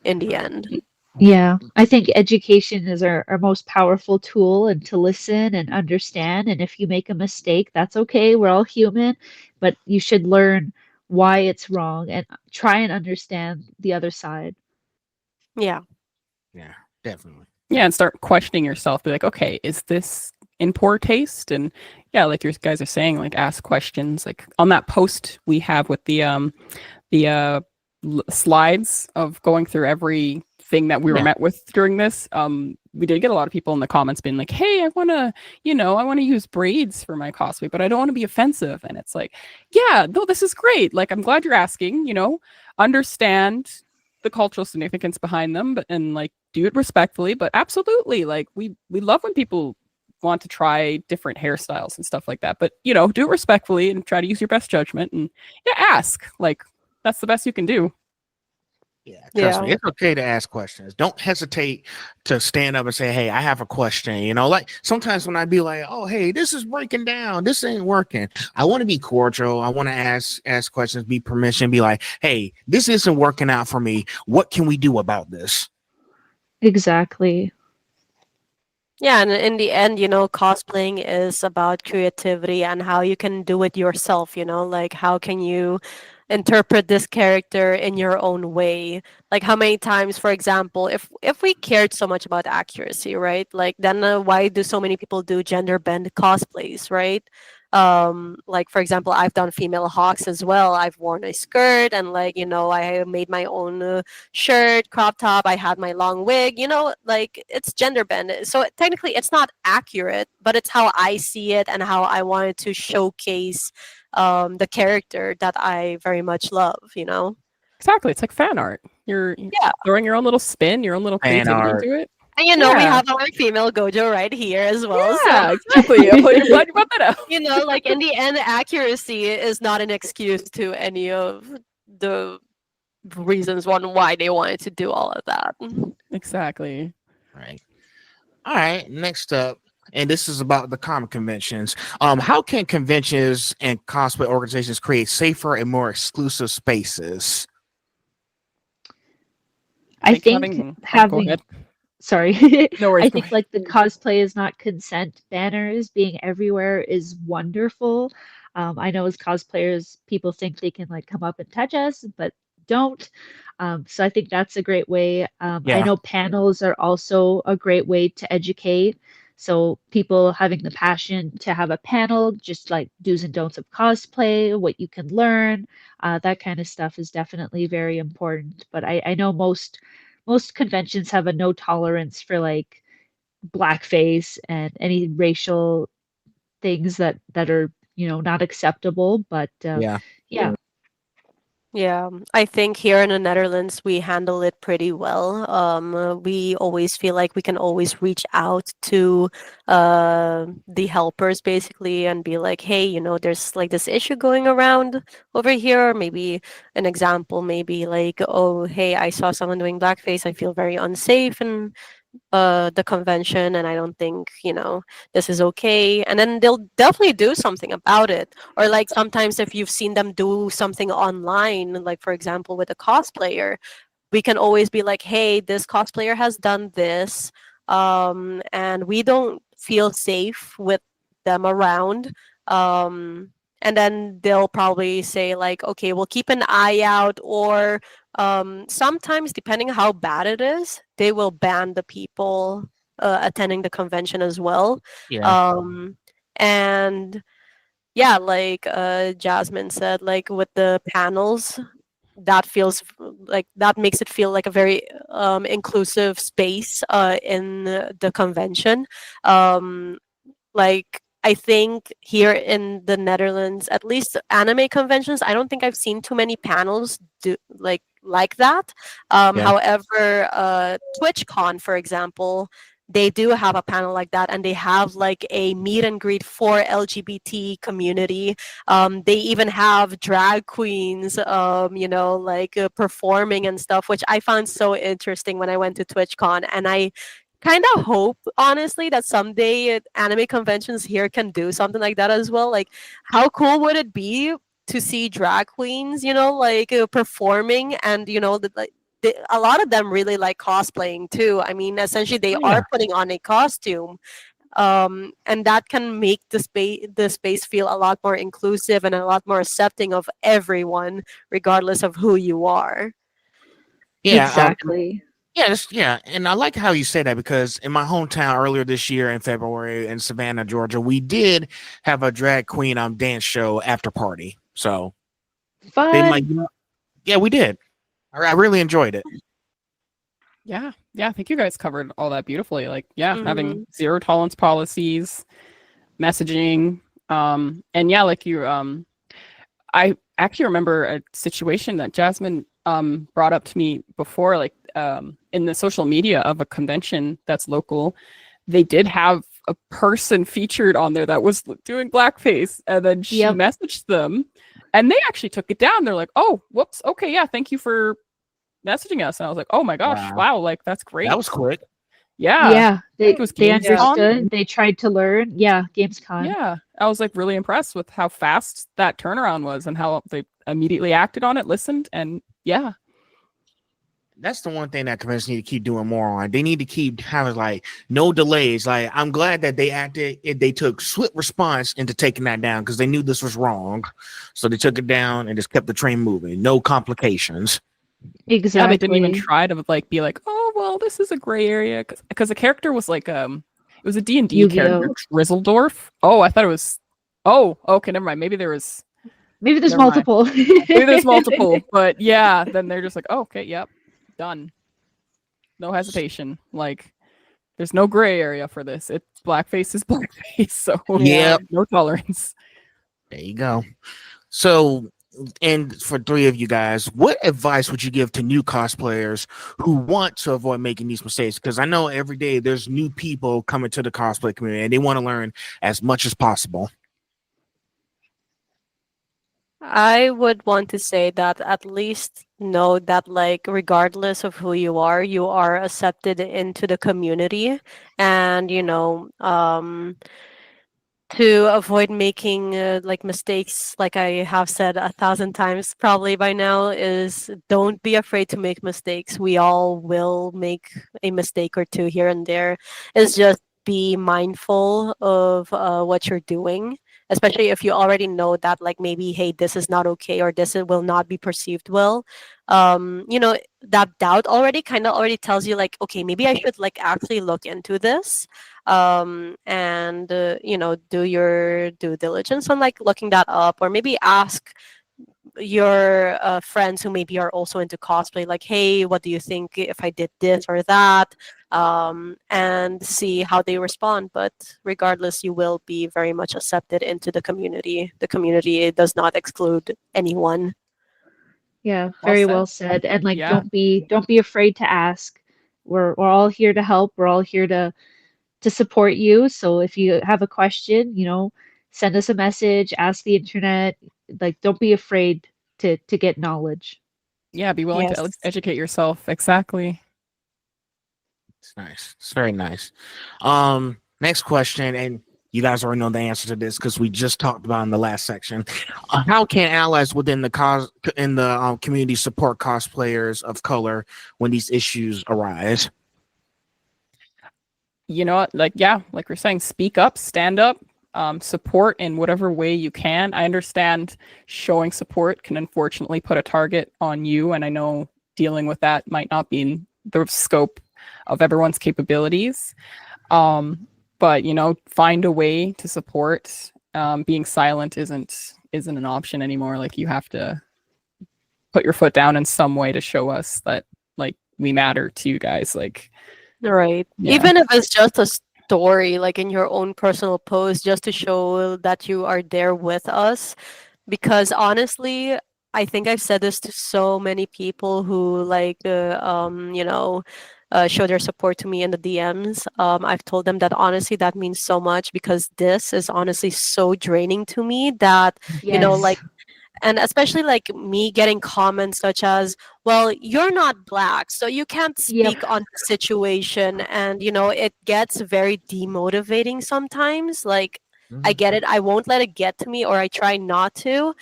S2: in the end.
S4: Yeah, I think education is our most powerful tool, and to listen and understand. And if you make a mistake, that's okay. We're all human, but you should learn why it's wrong and try and understand the other side.
S2: Yeah.
S1: Yeah, definitely.
S3: Yeah, and start questioning yourself. Be like, okay, is this in poor taste? And yeah, like your guys are saying, like ask questions. Like on that post we have with the slides of going through everything that we were
S1: Yeah.
S3: met with during this. We did get a lot of people in the comments being like, hey, I want to use braids for my cosplay, but I don't want to be offensive. And it's like, yeah, no, this is great. Like, I'm glad you're asking, understand the cultural significance behind them, but and like do it respectfully. But absolutely, like we love when people want to try different hairstyles and stuff like that. But do it respectfully and try to use your best judgment, and yeah, ask. Like that's the best you can do.
S1: Yeah, trust me,
S2: Yeah.
S1: it's okay to ask questions. Don't hesitate to stand up and say, "Hey, I have a question." Like sometimes when I be like, "Oh, hey, this is breaking down. This ain't working." I want to be cordial. I want to ask questions, be permission, be like, "Hey, this isn't working out for me. What can we do about this?"
S4: Exactly.
S2: Yeah, and in the end, cosplaying is about creativity and how you can do it yourself, like how can you interpret this character in your own way? Like how many times, for example, if we cared so much about accuracy, right? Like then why do so many people do gender bend cosplays, right? Like for example, I've done female hawks as well. I've worn a skirt and like, I made my own shirt, crop top. I had my long wig, like it's gender bend. So technically it's not accurate, but it's how I see it and how I wanted to showcase the character that I very much love.
S3: Exactly. It's like fan art. You're
S2: Yeah.
S3: throwing your own little spin, your own little
S1: Fan
S3: creativity
S1: art.
S3: into it.
S2: And we
S3: Yeah.
S2: have our female Gojo right here as well. So,
S3: Yeah, exactly. I'm glad you brought that up.
S2: like in the end, accuracy is not an excuse to any of the reasons on why they wanted to do all of that.
S3: Exactly.
S1: Right. All right. Next up, and this is about the comic conventions. How can conventions and cosplay organizations create safer and more exclusive spaces?
S4: I think
S3: Go
S4: having
S3: ahead.
S4: sorry.
S3: No worries.
S4: I
S3: Go
S4: think
S3: ahead.
S4: like the cosplay is not consent banners being everywhere is wonderful. I know as cosplayers, people think they can like come up and touch us, but don't. So I think that's a great way. I
S1: Yeah.
S4: know panels are also a great way to educate. So people having the passion to have a panel, just like do's and don'ts of cosplay, what you can learn, that kind of stuff is definitely very important. But I know most conventions have a no tolerance for like blackface and any racial things that are not acceptable. But
S1: Yeah.
S4: yeah,
S2: Yeah, I think here in the Netherlands we handle it pretty well. We always feel like we can always reach out to the helpers basically and be like, hey, there's like this issue going around over here. Or maybe an example, maybe like, oh, hey, I saw someone doing blackface. I feel very unsafe and the convention, and I don't think this is okay, and then they'll definitely do something about it. Or like sometimes if you've seen them do something online, like for example with a cosplayer, we can always be like, hey, this cosplayer has done this, and we don't feel safe with them around. And then they'll probably say like, okay, we'll keep an eye out, or sometimes depending how bad it is, they will ban the people attending the convention as well.
S1: Yeah.
S2: um, and yeah, like Jasmine said, like with the panels, that feels like that makes it feel like a very inclusive space in the convention. Um, like I think here in the Netherlands, at least anime conventions, I don't think I've seen too many panels do like that.
S1: Yeah.
S2: However, TwitchCon, for example, they do have a panel like that, and they have like a meet and greet for LGBT community. They even have drag queens, like performing and stuff, which I found so interesting when I went to TwitchCon, and I kind of hope honestly that someday anime conventions here can do something like that as well. Like how cool would it be to see drag queens like performing, and like a lot of them really like cosplaying too. I mean, essentially they
S1: Oh,
S2: are
S1: yeah.
S2: putting on a costume, and that can make the space feel a lot more inclusive and a lot more accepting of everyone regardless of who you are.
S1: Yeah.
S4: Exactly.
S1: Yeah, and I like how you say that because in my hometown earlier this year in February in Savannah, Georgia, we did have a drag queen dance show after party. So they might,
S4: Fun.
S1: yeah, we did. I really enjoyed it.
S3: Yeah, I think you guys covered all that beautifully. Like, yeah,
S2: Hmm.
S3: having zero tolerance policies, messaging, and yeah, like you, I actually remember a situation that Jasmine brought up to me before, like in the social media of a convention that's local, they did have a person featured on there that was doing blackface, and then she
S4: Yep.
S3: messaged them, and they actually took it down. They're like, "Oh, whoops, okay, yeah, thank you for messaging us." And I was like, "Oh my gosh,
S1: Wow,
S3: wow, like that's
S1: that
S3: great."
S1: was quick.
S3: Yeah,
S4: Yeah,
S3: I think it was
S4: they
S2: Yeah.
S3: Gamescom.
S4: understood. They tried to learn. Yeah, GamesCon.
S3: Yeah, I was like really impressed with how fast that turnaround was and how they immediately acted on it, listened, and yeah,
S1: That's the one thing that conventions need to keep doing more on. They need to keep having like no delays. Like I'm glad that they acted. They took swift response into taking that down because they knew this was wrong, so they took it down and just kept the train moving. No complications.
S3: yeah, they didn't even
S4: Exactly.
S3: try to like be like, oh well, this is a gray area because the character was like it was a D&D character,
S4: Yu-Gi-Oh.
S3: Drizzledorf. Oh, I thought it was. Oh, okay, never mind. Maybe there was.
S4: Maybe there's
S3: Never mind.
S4: multiple.
S3: Maybe there's multiple, but yeah, then they're just like, oh, okay, yep, done. No hesitation. Like, there's no gray area for this. It's blackface is blackface, so
S2: Yeah.
S1: Yep.
S3: no tolerance.
S1: There you go. So, and for three of you guys, what advice would you give to new cosplayers who want to avoid making these mistakes? Because I know every day there's new people coming to the cosplay community and they want to learn as much as possible.
S2: I would want to say that at least know that, like, regardless of who you are accepted into the community, and to avoid making like mistakes, like I have said 1,000 times probably by now, is don't be afraid to make mistakes. We all will make a mistake or two here and there. It's just be mindful of what you're doing, especially if you already know that, like, maybe, hey, this is not okay, or will not be perceived well. That doubt already kind of already tells you, like, okay, maybe I should like actually look into this, and do your due diligence on like looking that up, or maybe ask your friends who maybe are also into cosplay, like, hey, what do you think if I did this or that, and see how they respond. But regardless, you will be very much accepted into the community. The community does not exclude anyone.
S4: Yeah,
S3: Well
S4: very
S3: said.
S4: well said. And like,
S3: Yeah.
S4: don't be afraid to ask. We're all here to help. We're all here to support you. So if you have a question, send us a message, ask the internet. Like, don't be afraid to get knowledge.
S3: Yeah, be willing to
S2: Yes.
S3: educate yourself. Exactly.
S1: It's nice. It's very nice. Next question, and you guys already know the answer to this because we just talked about in the last section. How can allies within the community support cosplayers of color when these issues arise?
S3: You know what? Like, yeah, like we're saying, speak up, stand up, support in whatever way you can. I understand showing support can unfortunately put a target on you, and I know dealing with that might not be in the scope of everyone's capabilities. But find a way to support. Being silent isn't an option anymore. Like, you have to put your foot down in some way to show us that, like, we matter to you guys. Like,
S2: Right.
S3: yeah.
S2: Even if it's just a story, like in your own personal post, just to show that you are there with us. Because honestly, I think I've said this to so many people who show their support to me in the DMs. I've told them that honestly, that means so much because this is honestly so draining to me that,
S4: Yes.
S2: and especially like me getting comments such as, well, you're not black, so you can't
S4: Yep.
S2: speak on the situation. And it gets very demotivating sometimes. Like, I get it, I won't let it get to me, or I try not to.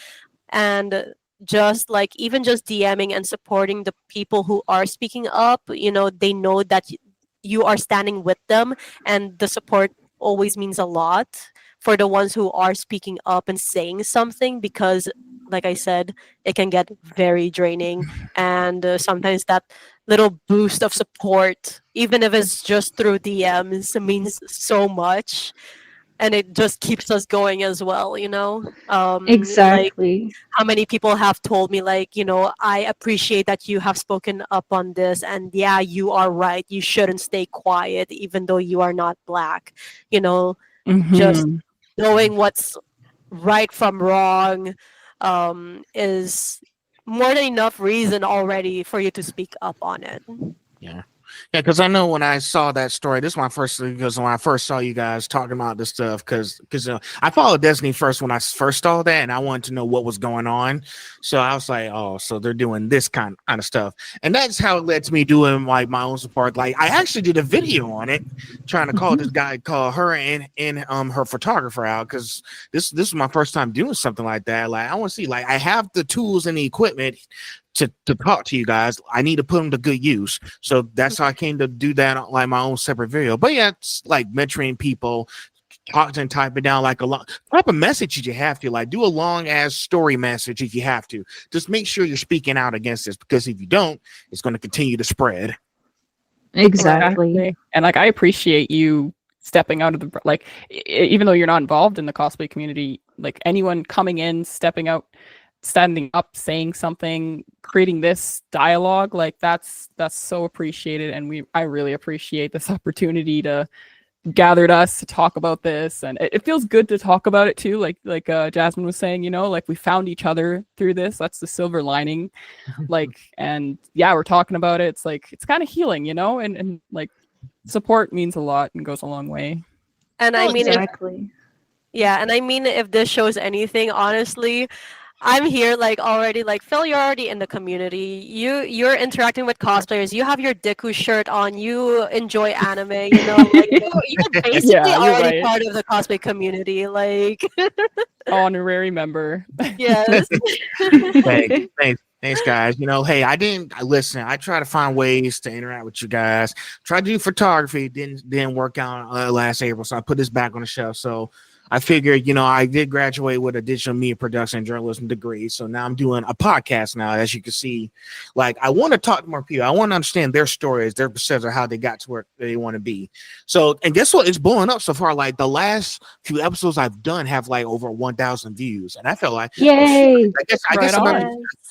S2: And just like, even just DMing and supporting the people who are speaking up, they know that you are standing with them, and the support always means a lot for the ones who are speaking up and saying something, because like I said, it can get very draining. And sometimes that little boost of support, even if it's just through DMs, means so much, and it just keeps us going as well. Like,
S4: Exactly.
S2: how many people have told me, like, I appreciate that you have spoken up on this, and yeah, you are right, you shouldn't stay quiet even though you are not black. Just
S3: Mhm.
S2: knowing what's right from wrong is more than enough reason already for you to speak up on it.
S1: Yeah. Yeah, because I know when I saw that story, this is my first, because when I first saw you guys talking about this stuff, because I followed Destiny first when I first saw that, and I wanted to know what was going on. So I was like, oh, so they're doing this kind of stuff, and that's how it led to me doing like my own support. Like, I actually did a video on it, trying to call this guy, call her and her photographer out, because this is my first time doing something like that. Like, I want to see, like, I have the tools and the equipment to talk to you guys. I need to put them to good use. So that's how I came to do that on like my own separate video. But yeah, it's like mentoring people, talk and type it down like a lot. Type a message if you have to. Like, do a long ass story message if you have to. Just make sure you're speaking out against this, because if you don't, it's going to continue to spread.
S4: Exactly.
S3: And like, I appreciate you stepping out of the, like, even though you're not involved in the cosplay community, like, anyone coming in, stepping out, standing up, saying something, creating this dialogue, like, that's so appreciated. And I really appreciate this opportunity to gathered us to talk about this, and it feels good to talk about it too, like Jasmine was saying, like, we found each other through this. That's the silver lining. Like, and yeah, we're talking about it. It's like, it's kind of healing, and like, support means a lot and goes a long way.
S2: And I mean,
S4: Exactly.
S2: if this shows anything, honestly, I'm here like already, like, Phil, you're already in the community. You're interacting with cosplayers. You have your Deku shirt on. You enjoy anime. Like, you're basically
S3: Yeah, you're
S2: already
S3: right.
S2: part of the cosplay community. Like,
S3: Honorary member.
S2: yes.
S1: Thanks, guys. Hey, I listen. I try to find ways to interact with you guys. Try to do photography. Didn't work out last April, so I put this back on the shelf. So I figured, I did graduate with a digital media production and journalism degree. So now I'm doing a podcast now, as you can see. Like, I want to talk to more people. I want to understand their stories, their perception of how they got to where they want to be. So, and guess what? It's blowing up so far. Like, the last few episodes I've done have like over 1,000 views. And I felt like,
S4: Yay.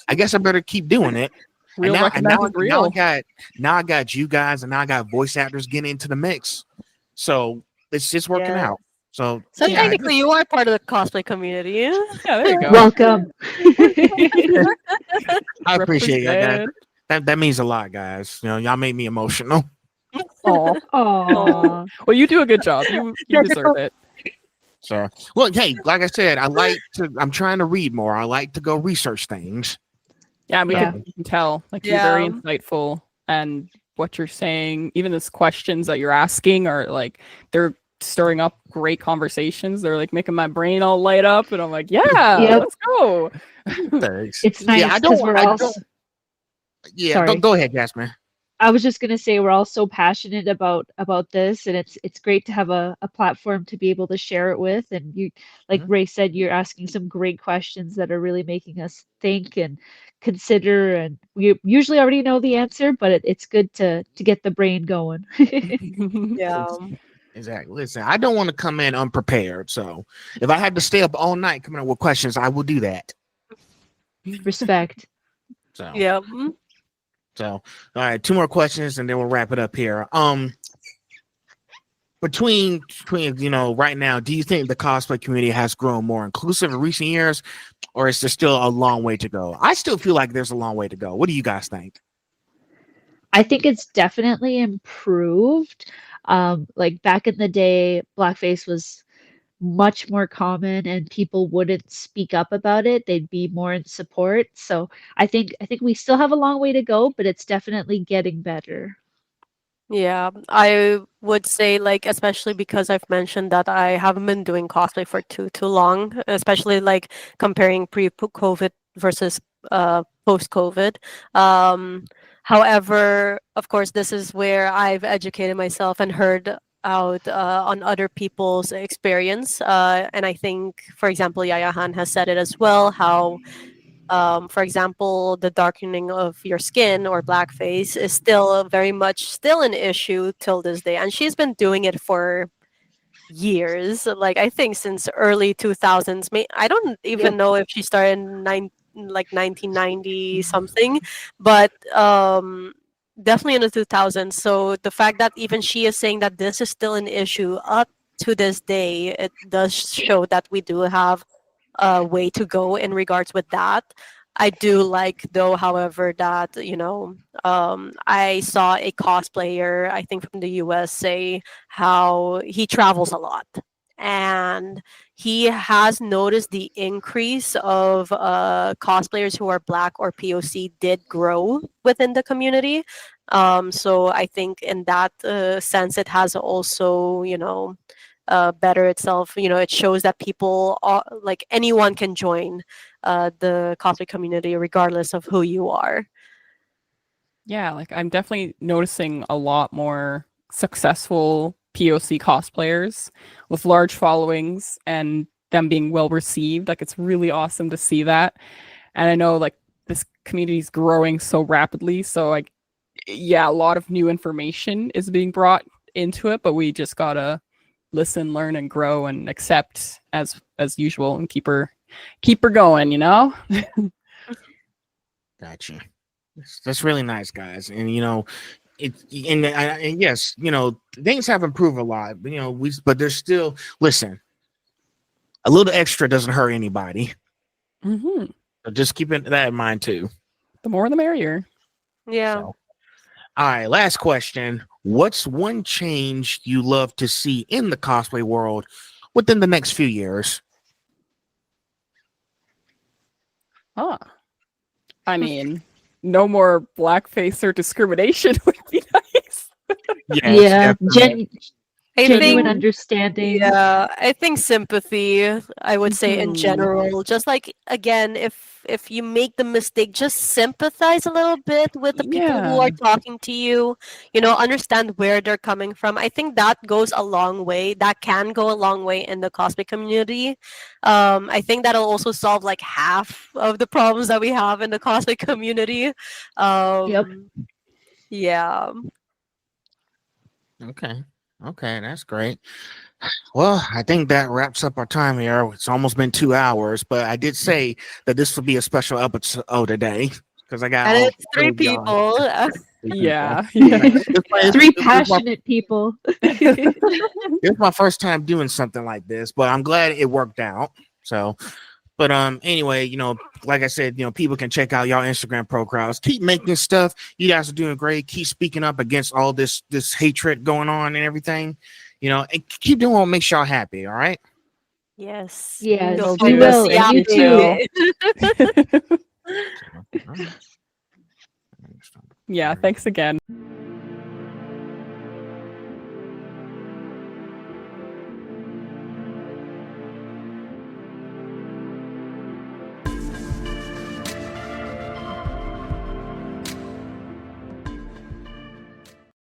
S1: I guess I better keep doing it.
S3: Real recognizes real.
S1: Now I got you guys, and now I got voice actors getting into the mix. So it's just working out. So
S2: So
S1: yeah,
S2: technically, you are part of the cosplay community.
S3: Yeah, there you go.
S4: Welcome.
S1: I appreciate it, guys.
S3: Represent.
S1: That means a lot, guys. You know, y'all made me emotional.
S3: Oh,
S4: Aww.
S3: well, you do a good job. You deserve it.
S1: So, well, hey, like I said, I'm trying to read more. I like to go research things.
S3: Yeah, we
S4: Yeah.
S3: can tell. Like you're very
S2: Yeah.
S3: insightful, and what you're saying, even those questions that you're asking, are like they're stirring up great conversations. They're like making my brain all light up, and I'm like, yeah,
S4: Yep.
S3: let's go.
S1: Thanks.
S4: It's
S1: Yeah,
S4: nice because we're all.
S1: Yeah,
S4: Sorry.
S1: go ahead, Jasmine.
S4: I was just gonna say we're all so passionate about this, and it's great to have a platform to be able to share it with. And you, like
S1: Mhm.
S4: Ray said, you're asking some great questions that are really making us think and consider. And we usually already know the answer, but it's good to get the brain going.
S2: Yeah.
S1: Exactly. Listen, I don't want to come in unprepared. So if I had to stay up all night coming up with questions, I will do that.
S4: Respect.
S1: So
S2: Yeah.
S1: all right, two more questions and then we'll wrap it up here. Between right now, do you think the cosplay community has grown more inclusive in recent years, or is there still a long way to go? I still feel like there's a long way to go. What do you guys think?
S4: I think it's definitely improved. Like back in the day, blackface was much more common and people wouldn't speak up about it. They'd be more in support. So I think we still have a long way to go, but it's definitely getting better.
S2: Yeah, I would say like especially because I've mentioned that I haven't been doing cosplay for too long, especially like comparing pre-COVID versus post-COVID. Um, However, of course, this is where I've educated myself and heard out on other people's experience. And I think, for example, Yaya Han has said it as well, how for example, the darkening of your skin or blackface is still very much still an issue till this day, and she's been doing it for years. Like I think since early 2000s. I don't even
S4: Yep.
S2: know if she started in 1990 something, but definitely in the 2000s. So the fact that even she is saying that this is still an issue up to this day, it does show that we do have way to go in regards with that. I do like though, however, that I saw a cosplayer, I think from the US, say how he travels a lot, and he has noticed the increase of cosplayers who are Black or POC did grow within the community. So I think in that sense, it has also better itself. It shows that people are like anyone can join the cosplay community regardless of who you are.
S3: Yeah, like I'm definitely noticing a lot more successful POC cosplayers with large followings and them being well received. Like it's really awesome to see that. And I know like this community is growing so rapidly. So like yeah, a lot of new information is being brought into it, but we just gotta listen, learn, and grow and accept as usual and keep her going,
S1: Gotcha. That's really nice, guys. And and yes, things have improved a lot. But, but there's still listen. A little extra doesn't hurt anybody.
S3: Mm-hmm.
S1: So just keep that in mind too.
S3: The more the merrier.
S2: Yeah.
S1: So, all right, last question. What's one change you love to see in the cosplay world within the next few years?
S3: I mean, no more blackface or discrimination would be nice.
S1: Yes,
S4: Yeah,
S1: definitely.
S2: I
S4: genuine
S2: think
S4: understanding.
S2: Yeah, I think sympathy, I would say in
S3: Mhm.
S2: general, just like again, if you make the mistake, just sympathize a little bit with the people who
S3: Yeah.
S2: are talking to you, understand where they're coming from. I think that goes a long way. That can go a long way in the cosplay community. I think that'll also solve like half of the problems that we have in the cosplay community.
S4: Yep.
S2: Yeah.
S1: Okay. Okay, that's great. Well, I think that wraps up our time here. It's almost been 2 hours, but I did say that this would be a special episode today because I got
S2: And
S1: all
S2: it's three
S1: three of y'all.
S2: people.
S3: Yeah.
S4: Three passionate people.
S1: It's my first time doing something like this, but I'm glad it worked out. So, but anyway, like I said, people can check out y'all Instagram profiles. Keep making stuff. You guys are doing great. Keep speaking up against all this hatred going on and everything. And keep doing what makes y'all happy. All right.
S2: Yes.
S4: Yes,
S3: Will
S4: we
S3: do.
S4: will.
S3: Thank
S4: And you
S3: you
S4: too.
S3: Yeah, thanks again.